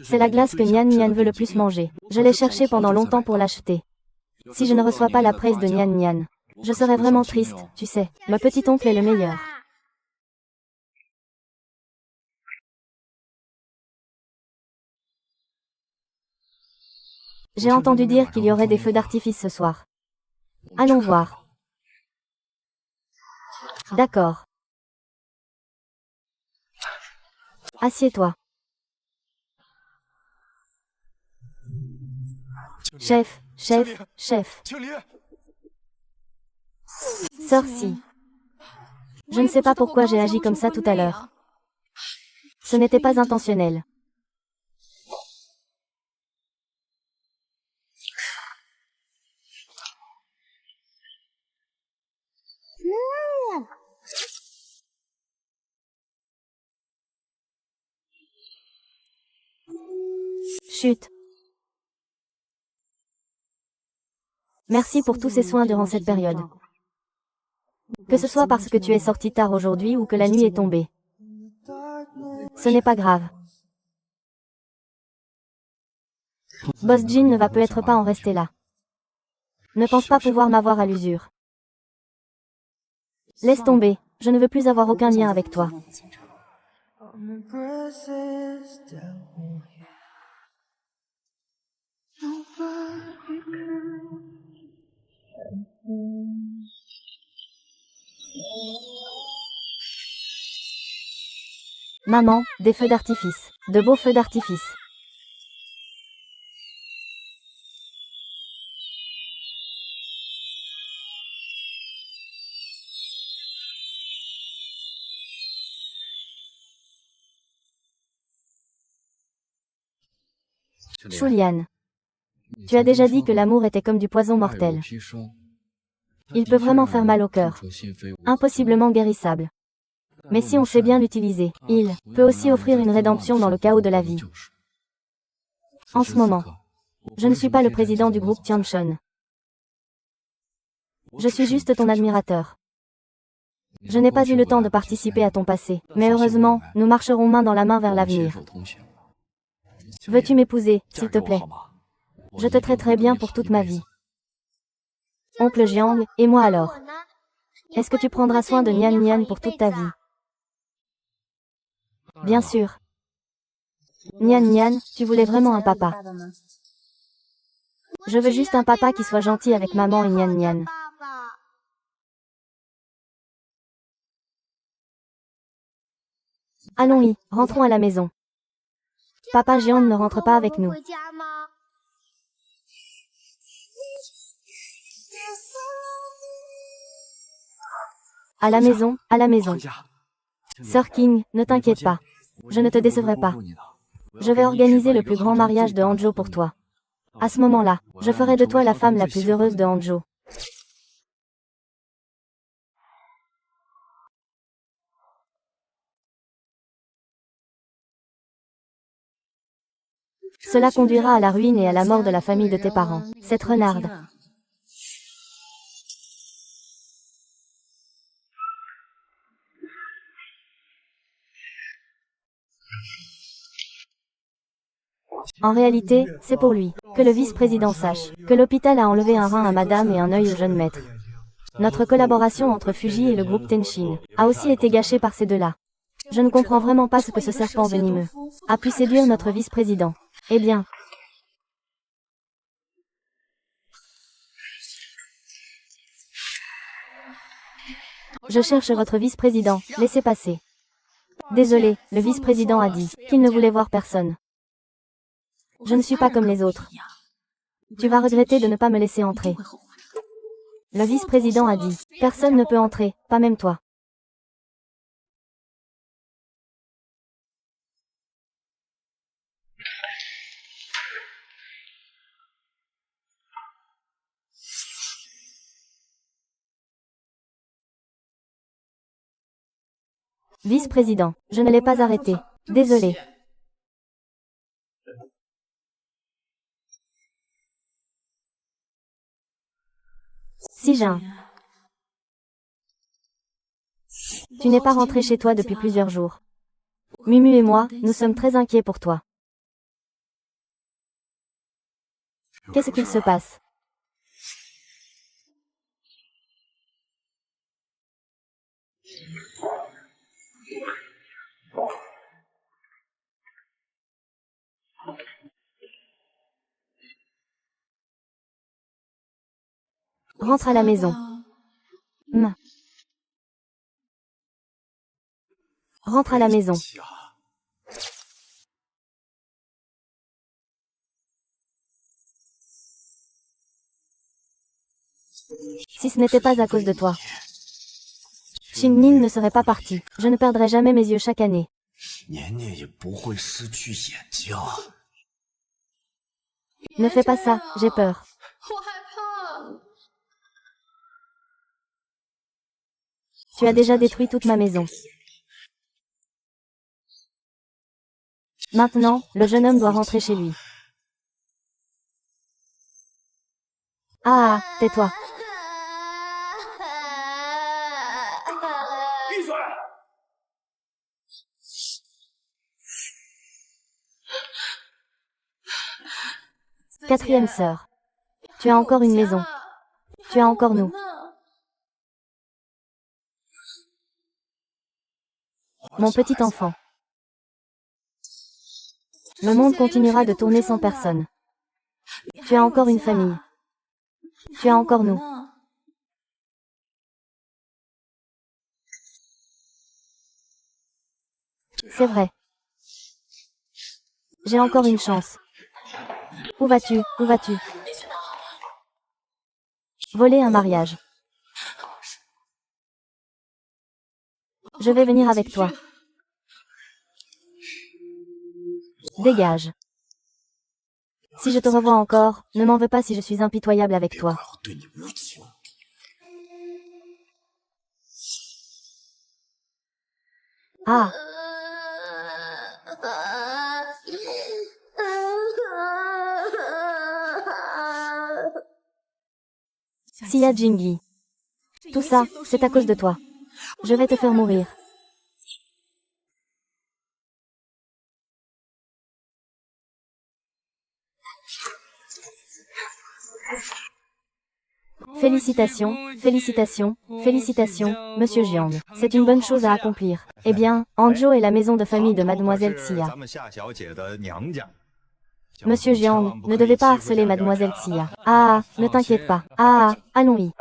C'est la glace que Nian Nian veut le plus manger. Je l'ai cherchée pendant longtemps pour l'acheter. Si je ne reçois pas la presse de Nian Nian, je serai vraiment triste, tu sais. Le petit oncle est le meilleur. J'ai entendu dire qu'il y aurait des feux d'artifice ce soir. Allons voir. D'accord. Assieds-toi. Chef, chef, chef. Sœur Si. Je ne sais pas pourquoi j'ai agi comme ça tout à l'heure. Ce n'était pas intentionnel. Chut. Merci pour tous ces soins durant cette période. Que ce soit parce que tu es sorti tard aujourd'hui ou que la nuit est tombée. Ce n'est pas grave. Boss Jin ne va peut-être pas en rester là. Ne pense pas pouvoir m'avoir à l'usure. Laisse tomber, je ne veux plus avoir aucun lien avec toi. Maman, des feux d'artifice. De beaux feux d'artifice. Shulian. Tu as déjà dit que l'amour était comme du poison mortel. Il peut vraiment faire mal au cœur. Impossiblement guérissable. Mais si on sait bien l'utiliser, il peut aussi offrir une rédemption dans le chaos de la vie. En ce moment, je ne suis pas le président du groupe Tianchun. Je suis juste ton admirateur. Je n'ai pas eu le temps de participer à ton passé, mais heureusement, nous marcherons main dans la main vers l'avenir. Veux-tu m'épouser, s'il te plaît? Je te traiterai bien pour toute ma vie. Oncle Jiang, et moi alors? Est-ce que tu prendras soin de Nian Nian pour toute ta vie? Bien sûr. Nian Nian, tu voulais vraiment un papa. Je veux juste un papa qui soit gentil avec maman et Nian Nian. Allons-y, rentrons à la maison. Papa Jiang ne rentre pas avec nous. À la maison, à la maison. Sœur King, ne t'inquiète pas. Je ne te décevrai pas. Je vais organiser le plus grand mariage de Hanzhou pour toi. À ce moment-là, je ferai de toi la femme la plus heureuse de Hanzhou. Cela conduira à la ruine et à la mort de la famille de tes parents. Cette renarde. En réalité, c'est pour lui. Que le vice-président sache que l'hôpital a enlevé un rein à madame et un œil au jeune maître. Notre collaboration entre Fuji et le groupe Tenshin a aussi été gâchée par ces deux-là. Je ne comprends vraiment pas ce que ce serpent venimeux a pu séduire notre vice-président. Eh bien, je cherche votre vice-président, laissez passer. Désolé, le vice-président a dit qu'il ne voulait voir personne. Je ne suis pas comme les autres. Tu vas regretter de ne pas me laisser entrer. Le vice-président a dit, personne ne peut entrer, pas même toi. Vice-président, je ne l'ai pas arrêté. Désolé. Si Jin, tu n'es pas rentré chez toi depuis plusieurs jours. Mumu et moi, nous sommes très inquiets pour toi. Qu'est-ce qu'il se passe? Rentre à la maison. Rentre à la maison. Si ce n'était pas à cause de toi, Shin-nin ne serait pas parti. Je ne perdrai jamais mes yeux chaque année. Ne fais pas ça, j'ai peur. Tu as déjà détruit toute ma maison. Maintenant, le jeune homme doit rentrer chez lui. Ah, tais-toi. Quatrième sœur. Tu as encore une maison. Tu as encore nous. Mon petit enfant. Le monde continuera de tourner sans personne. Tu as encore une famille. Tu as encore nous. C'est vrai. J'ai encore une chance. Où vas-tu? Où vas-tu? Voler un mariage. Je vais venir avec toi. Dégage. Si je te revois encore, ne m'en veux pas si je suis impitoyable avec toi. Ah. Xia Jingyi. Tout ça, c'est à cause de toi. Je vais te faire mourir. Félicitations, félicitations, félicitations, Monsieur Jiang. C'est une bonne chose à accomplir. Eh bien, Anzhou est la maison de famille de Mademoiselle Xia. Monsieur Jiang, ne devez pas harceler Mademoiselle Xia. Ah, ne t'inquiète pas. Ah, allons-y.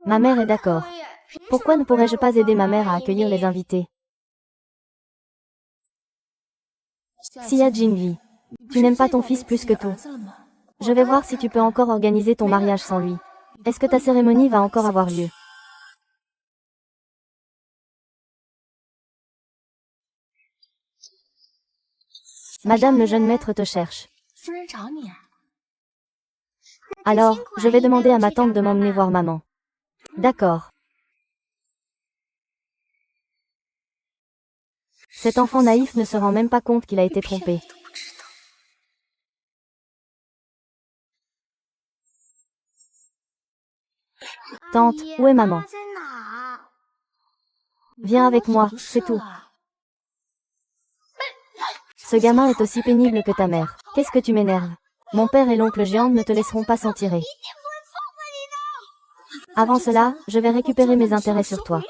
Ma mère est d'accord. Pourquoi ne pourrais-je pas aider ma mère à accueillir les invités? Xia Jingyi. Tu n'aimes pas ton fils plus que tout. Je vais voir si tu peux encore organiser ton mariage sans lui. Est-ce que ta cérémonie va encore avoir lieu? Madame le jeune maître te cherche. Alors, je vais demander à ma tante de m'emmener voir maman. D'accord. Cet enfant naïf ne se rend même pas compte qu'il a été trompé. Tante, où est maman? Viens avec moi, c'est tout. Ce gamin est aussi pénible que ta mère. Qu'est-ce que tu m'énerves? Mon père et l'oncle Jiang ne te laisseront pas s'en tirer. Avant cela, je vais récupérer mes intérêts sur toi.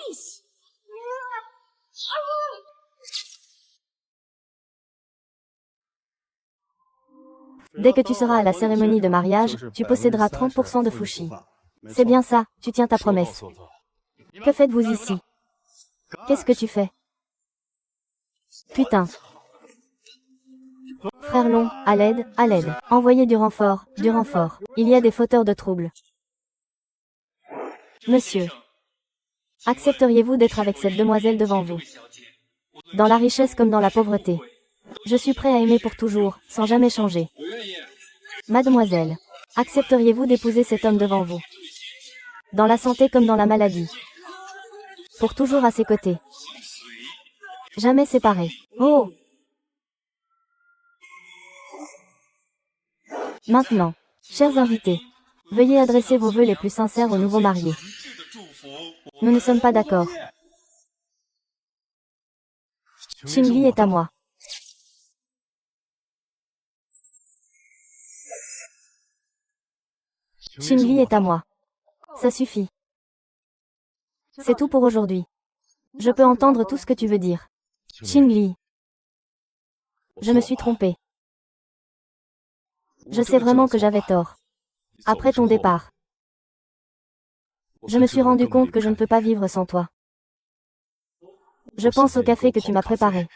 Dès que tu seras à la cérémonie de mariage, tu posséderas 30% de Fushi. C'est bien ça, tu tiens ta promesse. Que faites-vous ici? Qu'est-ce que tu fais? Putain. Frère Long, à l'aide, à l'aide. Envoyez du renfort, du renfort. Il y a des fauteurs de troubles. Monsieur. Accepteriez-vous d'être avec cette demoiselle devant vous? Dans la richesse comme dans la pauvreté. Je suis prêt à aimer pour toujours, sans jamais changer. Mademoiselle. Accepteriez-vous d'épouser cet homme devant vous? Dans la santé comme dans la maladie. Pour toujours à ses côtés. Jamais séparés. Oh! Maintenant, chers invités, veuillez adresser vos vœux les plus sincères aux nouveaux mariés. Nous ne sommes pas d'accord. Qingli est à moi. Qingli est à moi. Ça suffit. C'est tout pour aujourd'hui. Je peux entendre tout ce que tu veux dire. Qingli. Je me suis trompée. Je sais vraiment que j'avais tort. Après ton départ, je me suis rendu compte que je ne peux pas vivre sans toi. Je pense au café que tu m'as préparé.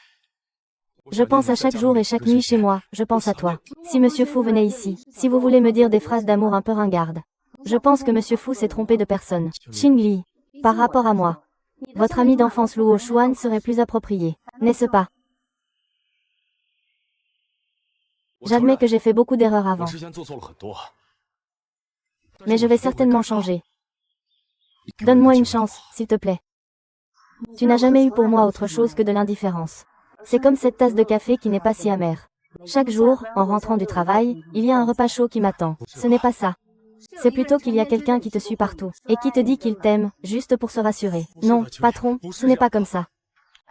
Je pense à chaque jour et chaque nuit chez moi, je pense à toi. Si Monsieur Fu venait ici, si vous voulez me dire des phrases d'amour un peu ringardes. Je pense que Monsieur Fu s'est trompé de personne. Qingli, par rapport à moi, votre ami d'enfance Luo Xuan serait plus approprié, n'est-ce pas? J'admets que j'ai fait beaucoup d'erreurs avant. Mais je vais certainement changer. Donne-moi une chance, s'il te plaît. Tu n'as jamais eu pour moi autre chose que de l'indifférence. C'est comme cette tasse de café qui n'est pas si amère. Chaque jour, en rentrant du travail, il y a un repas chaud qui m'attend. Ce n'est pas ça. C'est plutôt qu'il y a quelqu'un qui te suit partout, et qui te dit qu'il t'aime, juste pour se rassurer. Non, patron, ce n'est pas comme ça.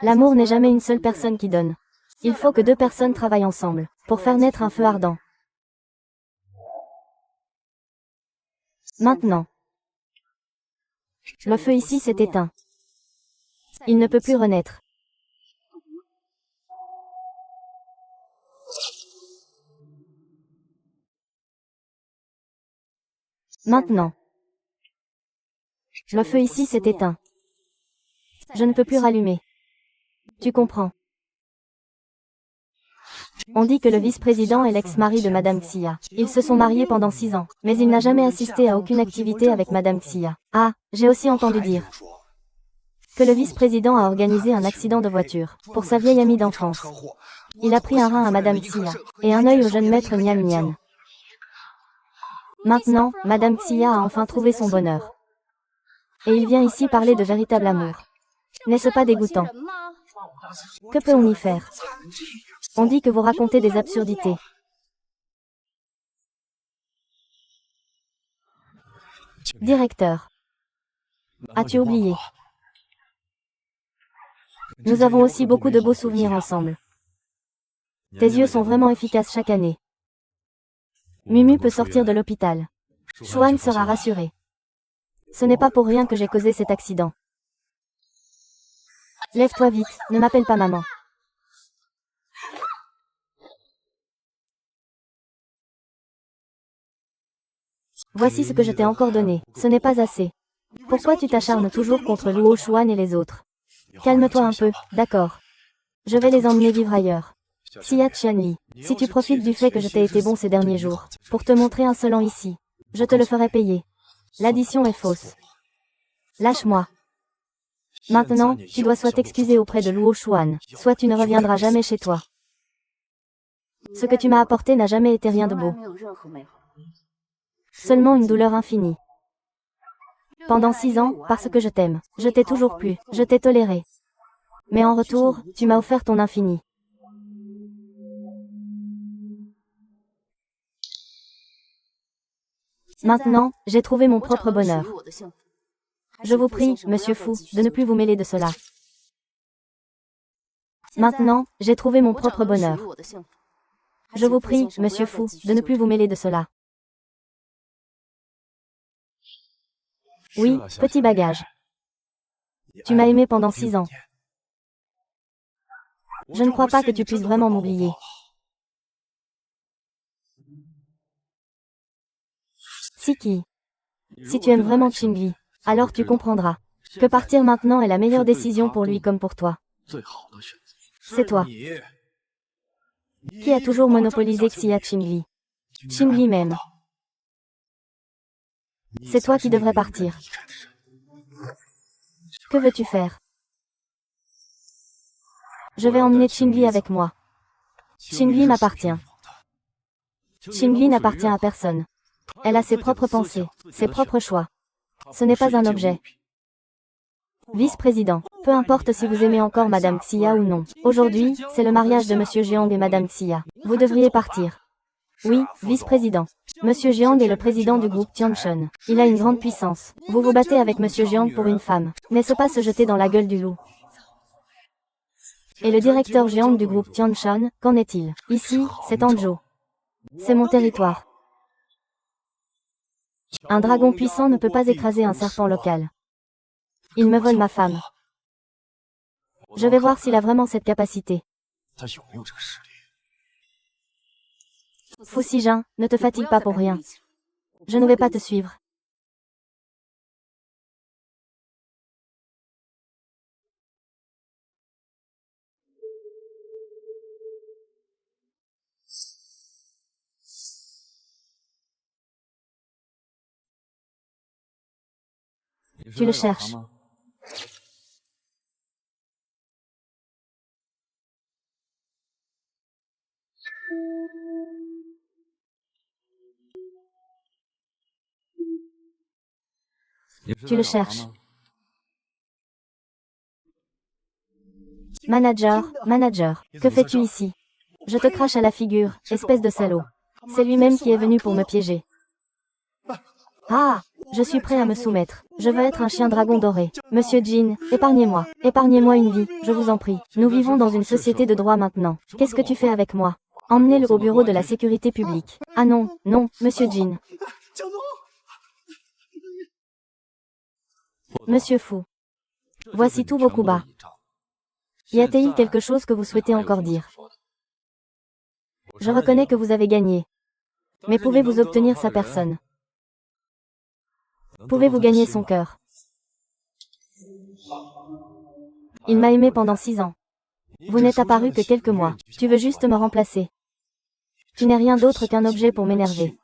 L'amour n'est jamais une seule personne qui donne. Il faut que deux personnes travaillent ensemble, pour faire naître un feu ardent. Maintenant. Le feu ici s'est éteint. Il ne peut plus renaître. Maintenant. Le feu ici s'est éteint. Je ne peux plus rallumer. Tu comprends. On dit que le vice-président est l'ex-mari de Madame Xia. Ils se sont mariés pendant 6 ans, mais il n'a jamais assisté à aucune activité avec Madame Xia. Ah, j'ai aussi entendu dire que le vice-président a organisé un accident de voiture, pour sa vieille amie d'enfance. Il a pris un rein à Madame Xia, et un œil au jeune maître Nian Nian. Maintenant, Madame Xia a enfin trouvé son bonheur. Et il vient ici parler de véritable amour. N'est-ce pas dégoûtant? Que peut-on y faire? On dit que vous racontez des absurdités. Directeur. As-tu oublié? Nous avons aussi beaucoup de beaux souvenirs ensemble. Tes yeux sont vraiment efficaces chaque année. Mumu peut sortir de l'hôpital. Xuan sera rassuré. Ce n'est pas pour rien que j'ai causé cet accident. Lève-toi vite, ne m'appelle pas maman. Voici ce que je t'ai encore donné, ce n'est pas assez. Pourquoi tu t'acharnes toujours contre Luo Xuan et les autres? Calme-toi un peu, d'accord. Je vais les emmener vivre ailleurs. Xia Qianli, si tu profites du fait que je t'ai été bon ces derniers jours, pour te montrer insolent ici, je te le ferai payer. L'addition est fausse. Lâche-moi. Maintenant, tu dois soit t'excuser auprès de Luo Xuan, soit tu ne reviendras jamais chez toi. Ce que tu m'as apporté n'a jamais été rien de beau. Seulement une douleur infinie. Pendant 6 ans, parce que je t'aime, je t'ai toujours plu, je t'ai toléré. Mais en retour, tu m'as offert ton infini. Maintenant, j'ai trouvé mon propre bonheur. Je vous prie, monsieur Fou, de ne plus vous mêler de cela. Maintenant, j'ai trouvé mon propre bonheur. Je vous prie, monsieur Fou, de ne plus vous mêler de cela. Oui, petit bagage. Tu m'as aimé pendant 6 ans. Je ne crois pas que tu puisses vraiment m'oublier. Siki. Si tu aimes vraiment Qingli, alors tu comprendras que partir maintenant est la meilleure décision pour lui comme pour toi. C'est toi. Qui a toujours monopolisé Xia Qingli? Qingli même. C'est toi qui devrais partir. Que veux-tu faire? Je vais emmener Qingli avec moi. Qingli m'appartient. Qingli n'appartient à personne. Elle a ses propres pensées, ses propres choix. Ce n'est pas un objet. Vice-président, peu importe si vous aimez encore Madame Xia ou non. Aujourd'hui, c'est le mariage de Monsieur Jiang et Madame Xia. Vous devriez partir. Oui, vice-président. Monsieur Jiang est le président du groupe Tianchun. Il a une grande puissance. Vous vous battez avec Monsieur Jiang pour une femme. N'est-ce pas se jeter dans la gueule du loup? Et le directeur Jiang du groupe Tianchun, qu'en est-il? Ici, c'est Anzhou. C'est mon territoire. Un dragon puissant ne peut pas écraser un serpent local. Il me vole ma femme. Je vais voir s'il a vraiment cette capacité. Fu Xijin, ne te fatigue pas pour rien. Je ne vais pas te suivre. Tu le cherches. Tu le cherches. Manager, que fais-tu ici? Je te crache à la figure, espèce de salaud. C'est lui-même qui est venu pour me piéger. Ah, je suis prêt à me soumettre. Je veux être un chien dragon doré. Monsieur Jin, épargnez-moi. Épargnez-moi une vie, je vous en prie. Nous vivons dans une société de droit maintenant. Qu'est-ce que tu fais avec moi? Emmenez-le au bureau de la sécurité publique. Ah non, non, monsieur Jin. Monsieur Fou. Voici tous vos coups bas. Y a-t-il quelque chose que vous souhaitez encore dire? Je reconnais que vous avez gagné. Mais pouvez-vous obtenir sa personne? Pouvez-vous gagner son cœur? Il m'a aimé pendant 6 ans. Vous n'êtes apparu que quelques mois. Tu veux juste me remplacer. Tu n'es rien d'autre qu'un objet pour m'énerver.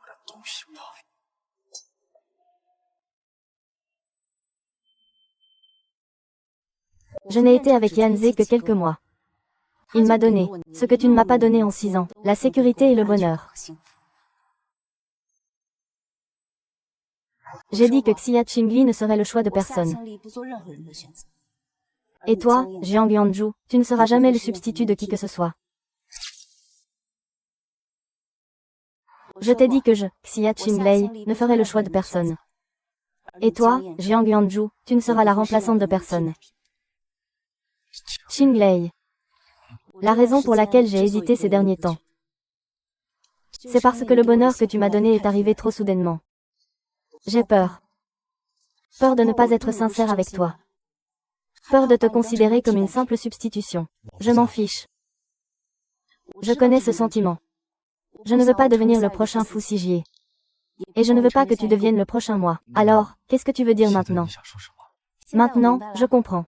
Je n'ai été avec Yanzé que quelques mois. Il m'a donné ce que tu ne m'as pas donné en 6 ans, la sécurité et le bonheur. J'ai dit que Xia Qingli ne serait le choix de personne. Et toi, Jiang Yanzhu, tu ne seras jamais le substitut de qui que ce soit. Je t'ai dit que Xia Qinglei, ne ferai le choix de personne. Et toi, Jiang Yanzhu, tu ne seras la remplaçante de personne. Qinglei. La raison pour laquelle j'ai hésité ces derniers temps, c'est parce que le bonheur que tu m'as donné est arrivé trop soudainement. J'ai peur. Peur de ne pas être sincère avec toi. Peur de te considérer comme une simple substitution. Je m'en fiche. Je connais ce sentiment. Je ne veux pas devenir le prochain Fu Xijie. Et je ne veux pas que tu deviennes le prochain moi. Alors, qu'est-ce que tu veux dire maintenant? Maintenant, je comprends.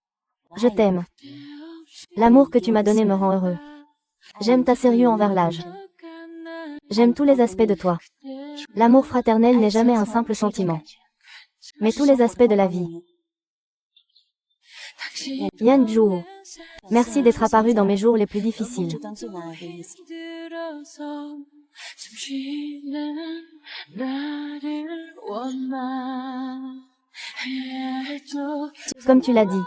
Je t'aime. L'amour que tu m'as donné me rend heureux. J'aime ta sérieux envers l'âge. J'aime tous les aspects de toi. L'amour fraternel n'est jamais un simple sentiment, mais tous les aspects de la vie. Yanzhu, merci d'être apparu dans mes jours les plus difficiles. Comme tu l'as dit,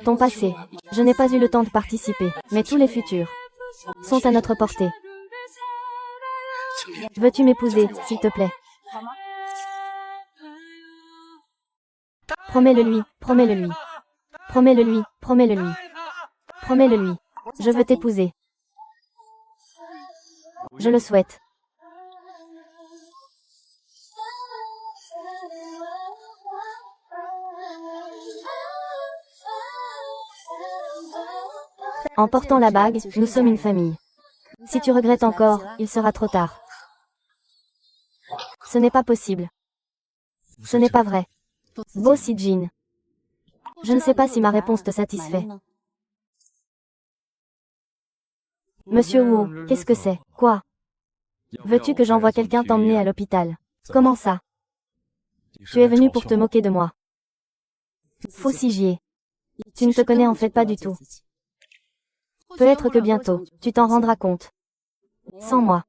Ton passé. Je n'ai pas eu le temps de participer, mais tous les futurs sont à notre portée. Veux-tu m'épouser, s'il te plaît? Promets-le lui, promets-le lui. Promets-le lui, promets-le lui. Promets-le lui. Je veux t'épouser. Je le souhaite. En portant la bague, nous sommes une famille. Si tu regrettes encore, il sera trop tard. Ce n'est pas possible. Ce n'est pas vrai. Beau Si-jin. Je ne sais pas si ma réponse te satisfait. Monsieur Wu, qu'est-ce que c'est? Quoi? Veux-tu que j'envoie quelqu'un t'emmener à l'hôpital? Comment ça? Tu es venu pour te moquer de moi. Faux Sigier. Tu ne te connais en fait pas du tout. Peut-être que bientôt, tu t'en rendras compte. Sans moi,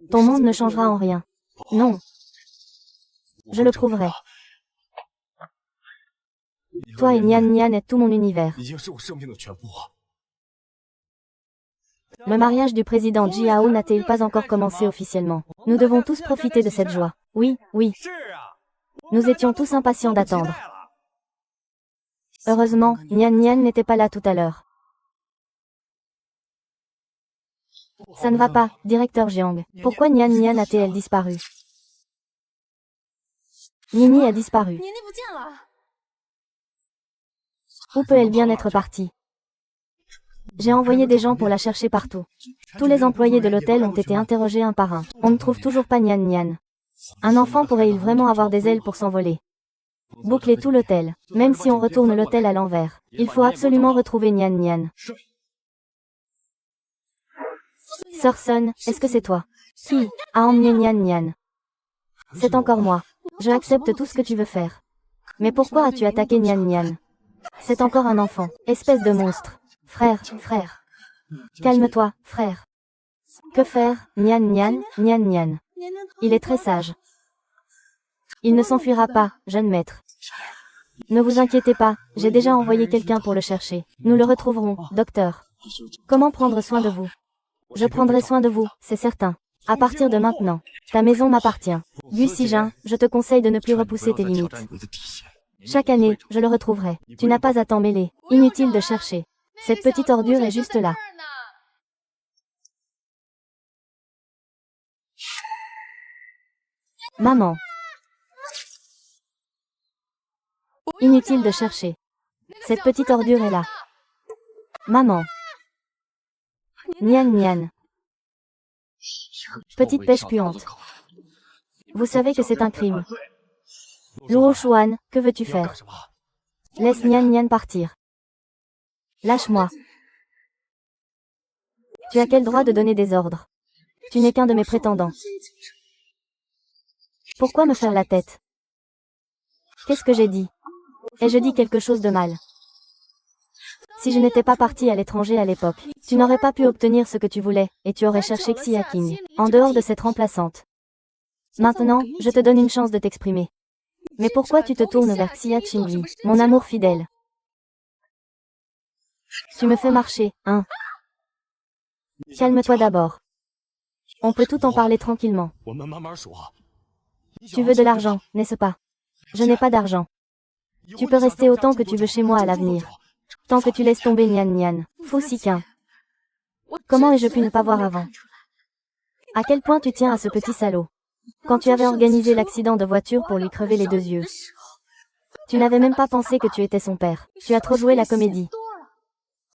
ton monde ne changera en rien. Non. Je le prouverai. Toi et Nian Nian êtes tout mon univers. Le mariage du président Jiao n'a-t-il pas encore commencé officiellement? Nous devons tous profiter de cette joie. Oui, oui. Nous étions tous impatients d'attendre. Heureusement, Nian Nian n'était pas là tout à l'heure. Ça ne va pas, directeur Jiang. Pourquoi Nian Nian a-t-elle disparu? Nini a disparu. Où peut-elle bien être partie? J'ai envoyé des gens pour la chercher partout. Tous les employés de l'hôtel ont été interrogés un par un. On ne trouve toujours pas Nian Nian. Un enfant pourrait-il vraiment avoir des ailes pour s'envoler? Boucler tout l'hôtel. Même si on retourne l'hôtel à l'envers. Il faut absolument retrouver Nian Nian. Sœur Sun, est-ce que c'est toi? Qui a emmené Nian Nian? C'est encore moi. Je accepte tout ce que tu veux faire. Mais pourquoi as-tu attaqué Nian Nian? C'est encore un enfant. Espèce de monstre. Frère, frère. Calme-toi, frère. Que faire? Nian Nian, Nian Nian. Il est très sage. Il ne s'enfuira pas, jeune maître. Ne vous inquiétez pas, j'ai déjà envoyé quelqu'un pour le chercher. Nous le retrouverons, docteur. Comment prendre soin de vous? Je prendrai soin de vous, c'est certain. À partir de maintenant, ta maison m'appartient. Gu Si-jin, je te conseille de ne plus repousser tes limites. Chaque année, je le retrouverai. Tu n'as pas à t'en mêler. Inutile de chercher. Cette petite ordure est juste là. Maman. Inutile de chercher. Cette petite ordure est là. Maman. Nian Nian. Petite pêche puante. Vous savez que c'est un crime. Luo Xuan, que veux-tu faire? Laisse Nian Nian partir. Lâche-moi. Tu as quel droit de donner des ordres? Tu n'es qu'un de mes prétendants. Pourquoi me faire la tête? Qu'est-ce que j'ai dit? Ai-je dit quelque chose de mal? Si je n'étais pas partie à l'étranger à l'époque, tu n'aurais pas pu obtenir ce que tu voulais, et tu aurais cherché Xia King, en dehors de cette remplaçante. Maintenant, je te donne une chance de t'exprimer. Mais pourquoi tu te tournes vers Xia Qingli, mon amour fidèle? Tu me fais marcher, hein? Calme-toi d'abord. On peut tout en parler tranquillement. Tu veux de l'argent, n'est-ce pas? Je n'ai pas d'argent. Tu peux rester autant que tu veux chez moi à l'avenir. Tant que tu laisses tomber Nian Nian. Faux Siquin. Comment ai-je pu ne pas voir avant? À quel point tu tiens à ce petit salaud? Quand tu avais organisé l'accident de voiture pour lui crever les deux yeux. Tu n'avais même pas pensé que tu étais son père. Tu as trop joué la comédie.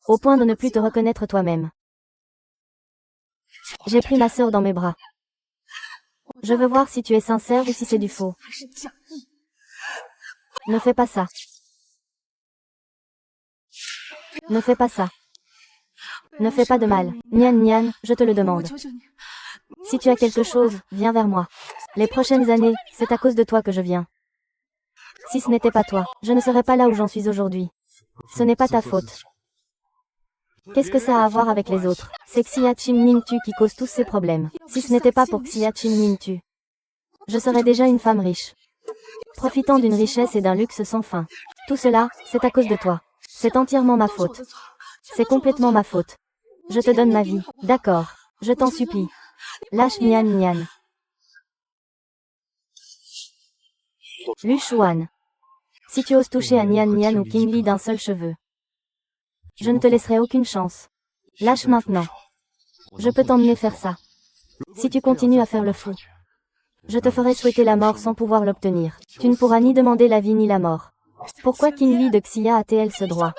Au point de ne plus te reconnaître toi-même. J'ai pris ma sœur dans mes bras. Je veux voir si tu es sincère ou si c'est du faux. Ne fais pas ça. Ne fais pas ça. Ne fais pas de mal. Nian Nian, je te le demande. Si tu as quelque chose, viens vers moi. Les prochaines années, c'est à cause de toi que je viens. Si ce n'était pas toi, je ne serais pas là où j'en suis aujourd'hui. Ce n'est pas ta faute. Qu'est-ce que ça a à voir avec les autres? C'est Xia Qingming-tu qui cause tous ces problèmes. Si ce n'était pas pour Xia Qingming-tu, je serais déjà une femme riche. Profitant d'une richesse et d'un luxe sans fin. Tout cela, c'est à cause de toi. C'est entièrement ma faute. C'est complètement ma faute. Je te donne ma vie. D'accord. Je t'en supplie. Lâche Nian Nian. Lu Xuan. Si tu oses toucher à Nian Nian ou King Li d'un seul cheveu, je ne te laisserai aucune chance. Lâche maintenant. Je peux t'emmener faire ça. Si tu continues à faire le fou, je te ferai souhaiter la mort sans pouvoir l'obtenir. Tu ne pourras ni demander la vie ni la mort. Pourquoi King Li de Xia a-t-elle ce droit?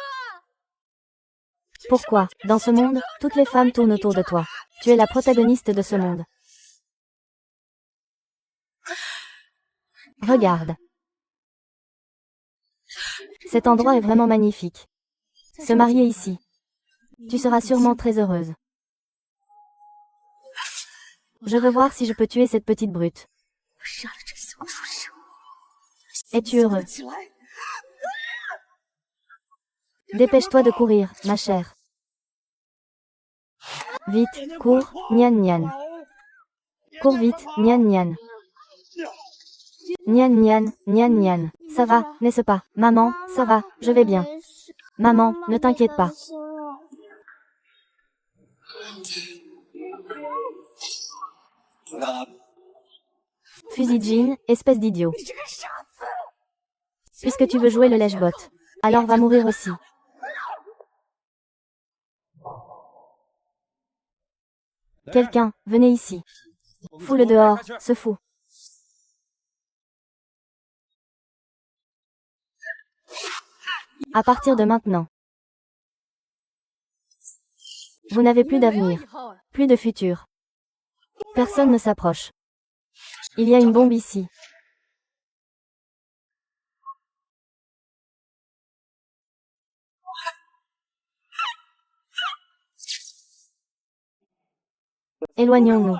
Pourquoi, dans ce monde, toutes les femmes tournent autour de toi? Tu es la protagoniste de ce monde. Regarde. Cet endroit est vraiment magnifique. Se marier ici. Tu seras sûrement très heureuse. Je veux voir si je peux tuer cette petite brute. Es-tu heureux? Dépêche-toi de courir, ma chère. Vite, cours, Nian Nian. Cours vite, Nian Nian. Nian Nian, Nian Nian. Ça va, n'est-ce pas? Maman, ça va, je vais bien. Maman, ne t'inquiète pas. Fusil Jean, espèce d'idiot. Puisque tu veux jouer le lèche-bot, alors va mourir aussi. Quelqu'un, venez ici. Fous-le dehors, ce fou. À partir de maintenant, vous n'avez plus d'avenir, plus de futur. Personne ne s'approche. Il y a une bombe ici. Éloignons-nous.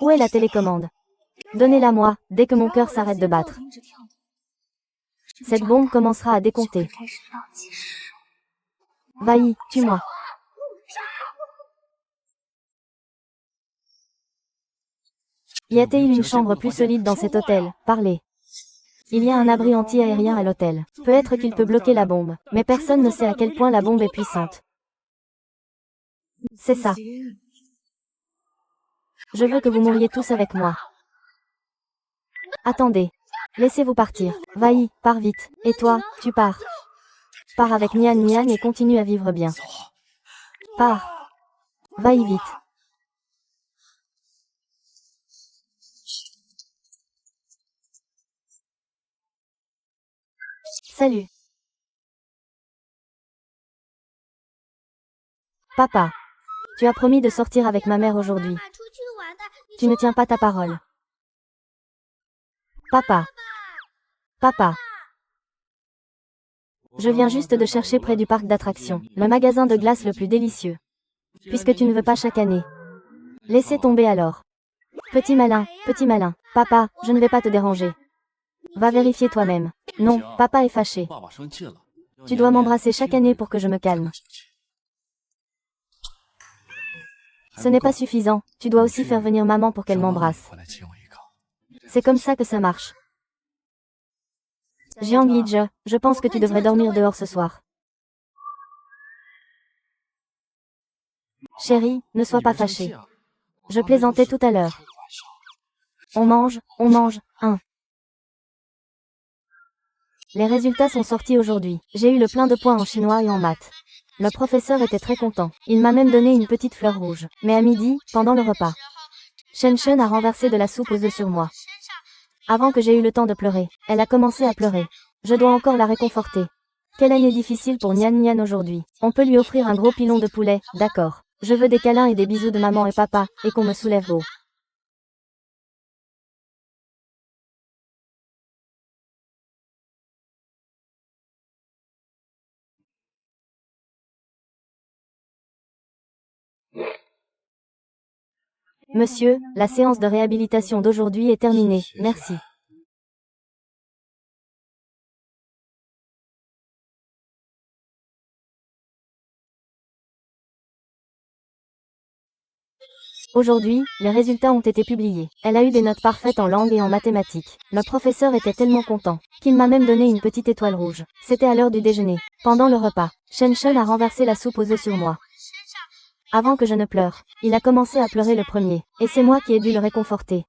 Où est la télécommande? Donnez-la-moi, dès que mon cœur s'arrête de battre. Cette bombe commencera à décompter. Vailly, tue-moi. Y a-t-il une chambre plus solide dans cet hôtel? Parlez. Il y a un abri anti-aérien à l'hôtel. Peut-être qu'il peut bloquer la bombe, mais personne ne sait à quel point la bombe est puissante. C'est ça. Je veux que vous mouriez tous avec moi. Attendez. Laissez-vous partir. Vailly, pars vite. Et toi, tu pars. Pars avec Nian Nian et continue à vivre bien. Pars. Vailly vite. Salut. Papa. Tu as promis de sortir avec ma mère aujourd'hui. Tu ne tiens pas ta parole. Papa. Papa. Je viens juste de chercher près du parc d'attractions, le magasin de glace le plus délicieux. Puisque tu ne veux pas chaque année. Laissez tomber alors. Petit malin, papa, je ne vais pas te déranger. Va vérifier toi-même. Non, papa est fâché. Tu dois m'embrasser chaque année pour que je me calme. Ce n'est pas suffisant, tu dois aussi faire venir maman pour qu'elle m'embrasse. C'est comme ça que ça marche. Jiang Lizhe, je pense que tu devrais dormir dehors ce soir. Chérie, ne sois pas fâchée. Je plaisantais tout à l'heure. On mange, hein. Les résultats sont sortis aujourd'hui. J'ai eu le plein de points en chinois et en maths. Le professeur était très content. Il m'a même donné une petite fleur rouge. Mais à midi, pendant le repas, Shen Shen a renversé de la soupe aux œufs sur moi. Avant que j'aie eu le temps de pleurer, elle a commencé à pleurer. Je dois encore la réconforter. Quelle année difficile pour Nian Nian aujourd'hui. On peut lui offrir un gros pilon de poulet, d'accord. Je veux des câlins et des bisous de maman et papa, et qu'on me soulève haut. Monsieur, la séance de réhabilitation d'aujourd'hui est terminée, merci. Aujourd'hui, les résultats ont été publiés. Elle a eu des notes parfaites en langue et en mathématiques. Le professeur était tellement content qu'il m'a même donné une petite étoile rouge. C'était à l'heure du déjeuner. Pendant le repas, Shen Shen a renversé la soupe aux œufs sur moi. Avant que je ne pleure, il a commencé à pleurer le premier, et c'est moi qui ai dû le réconforter.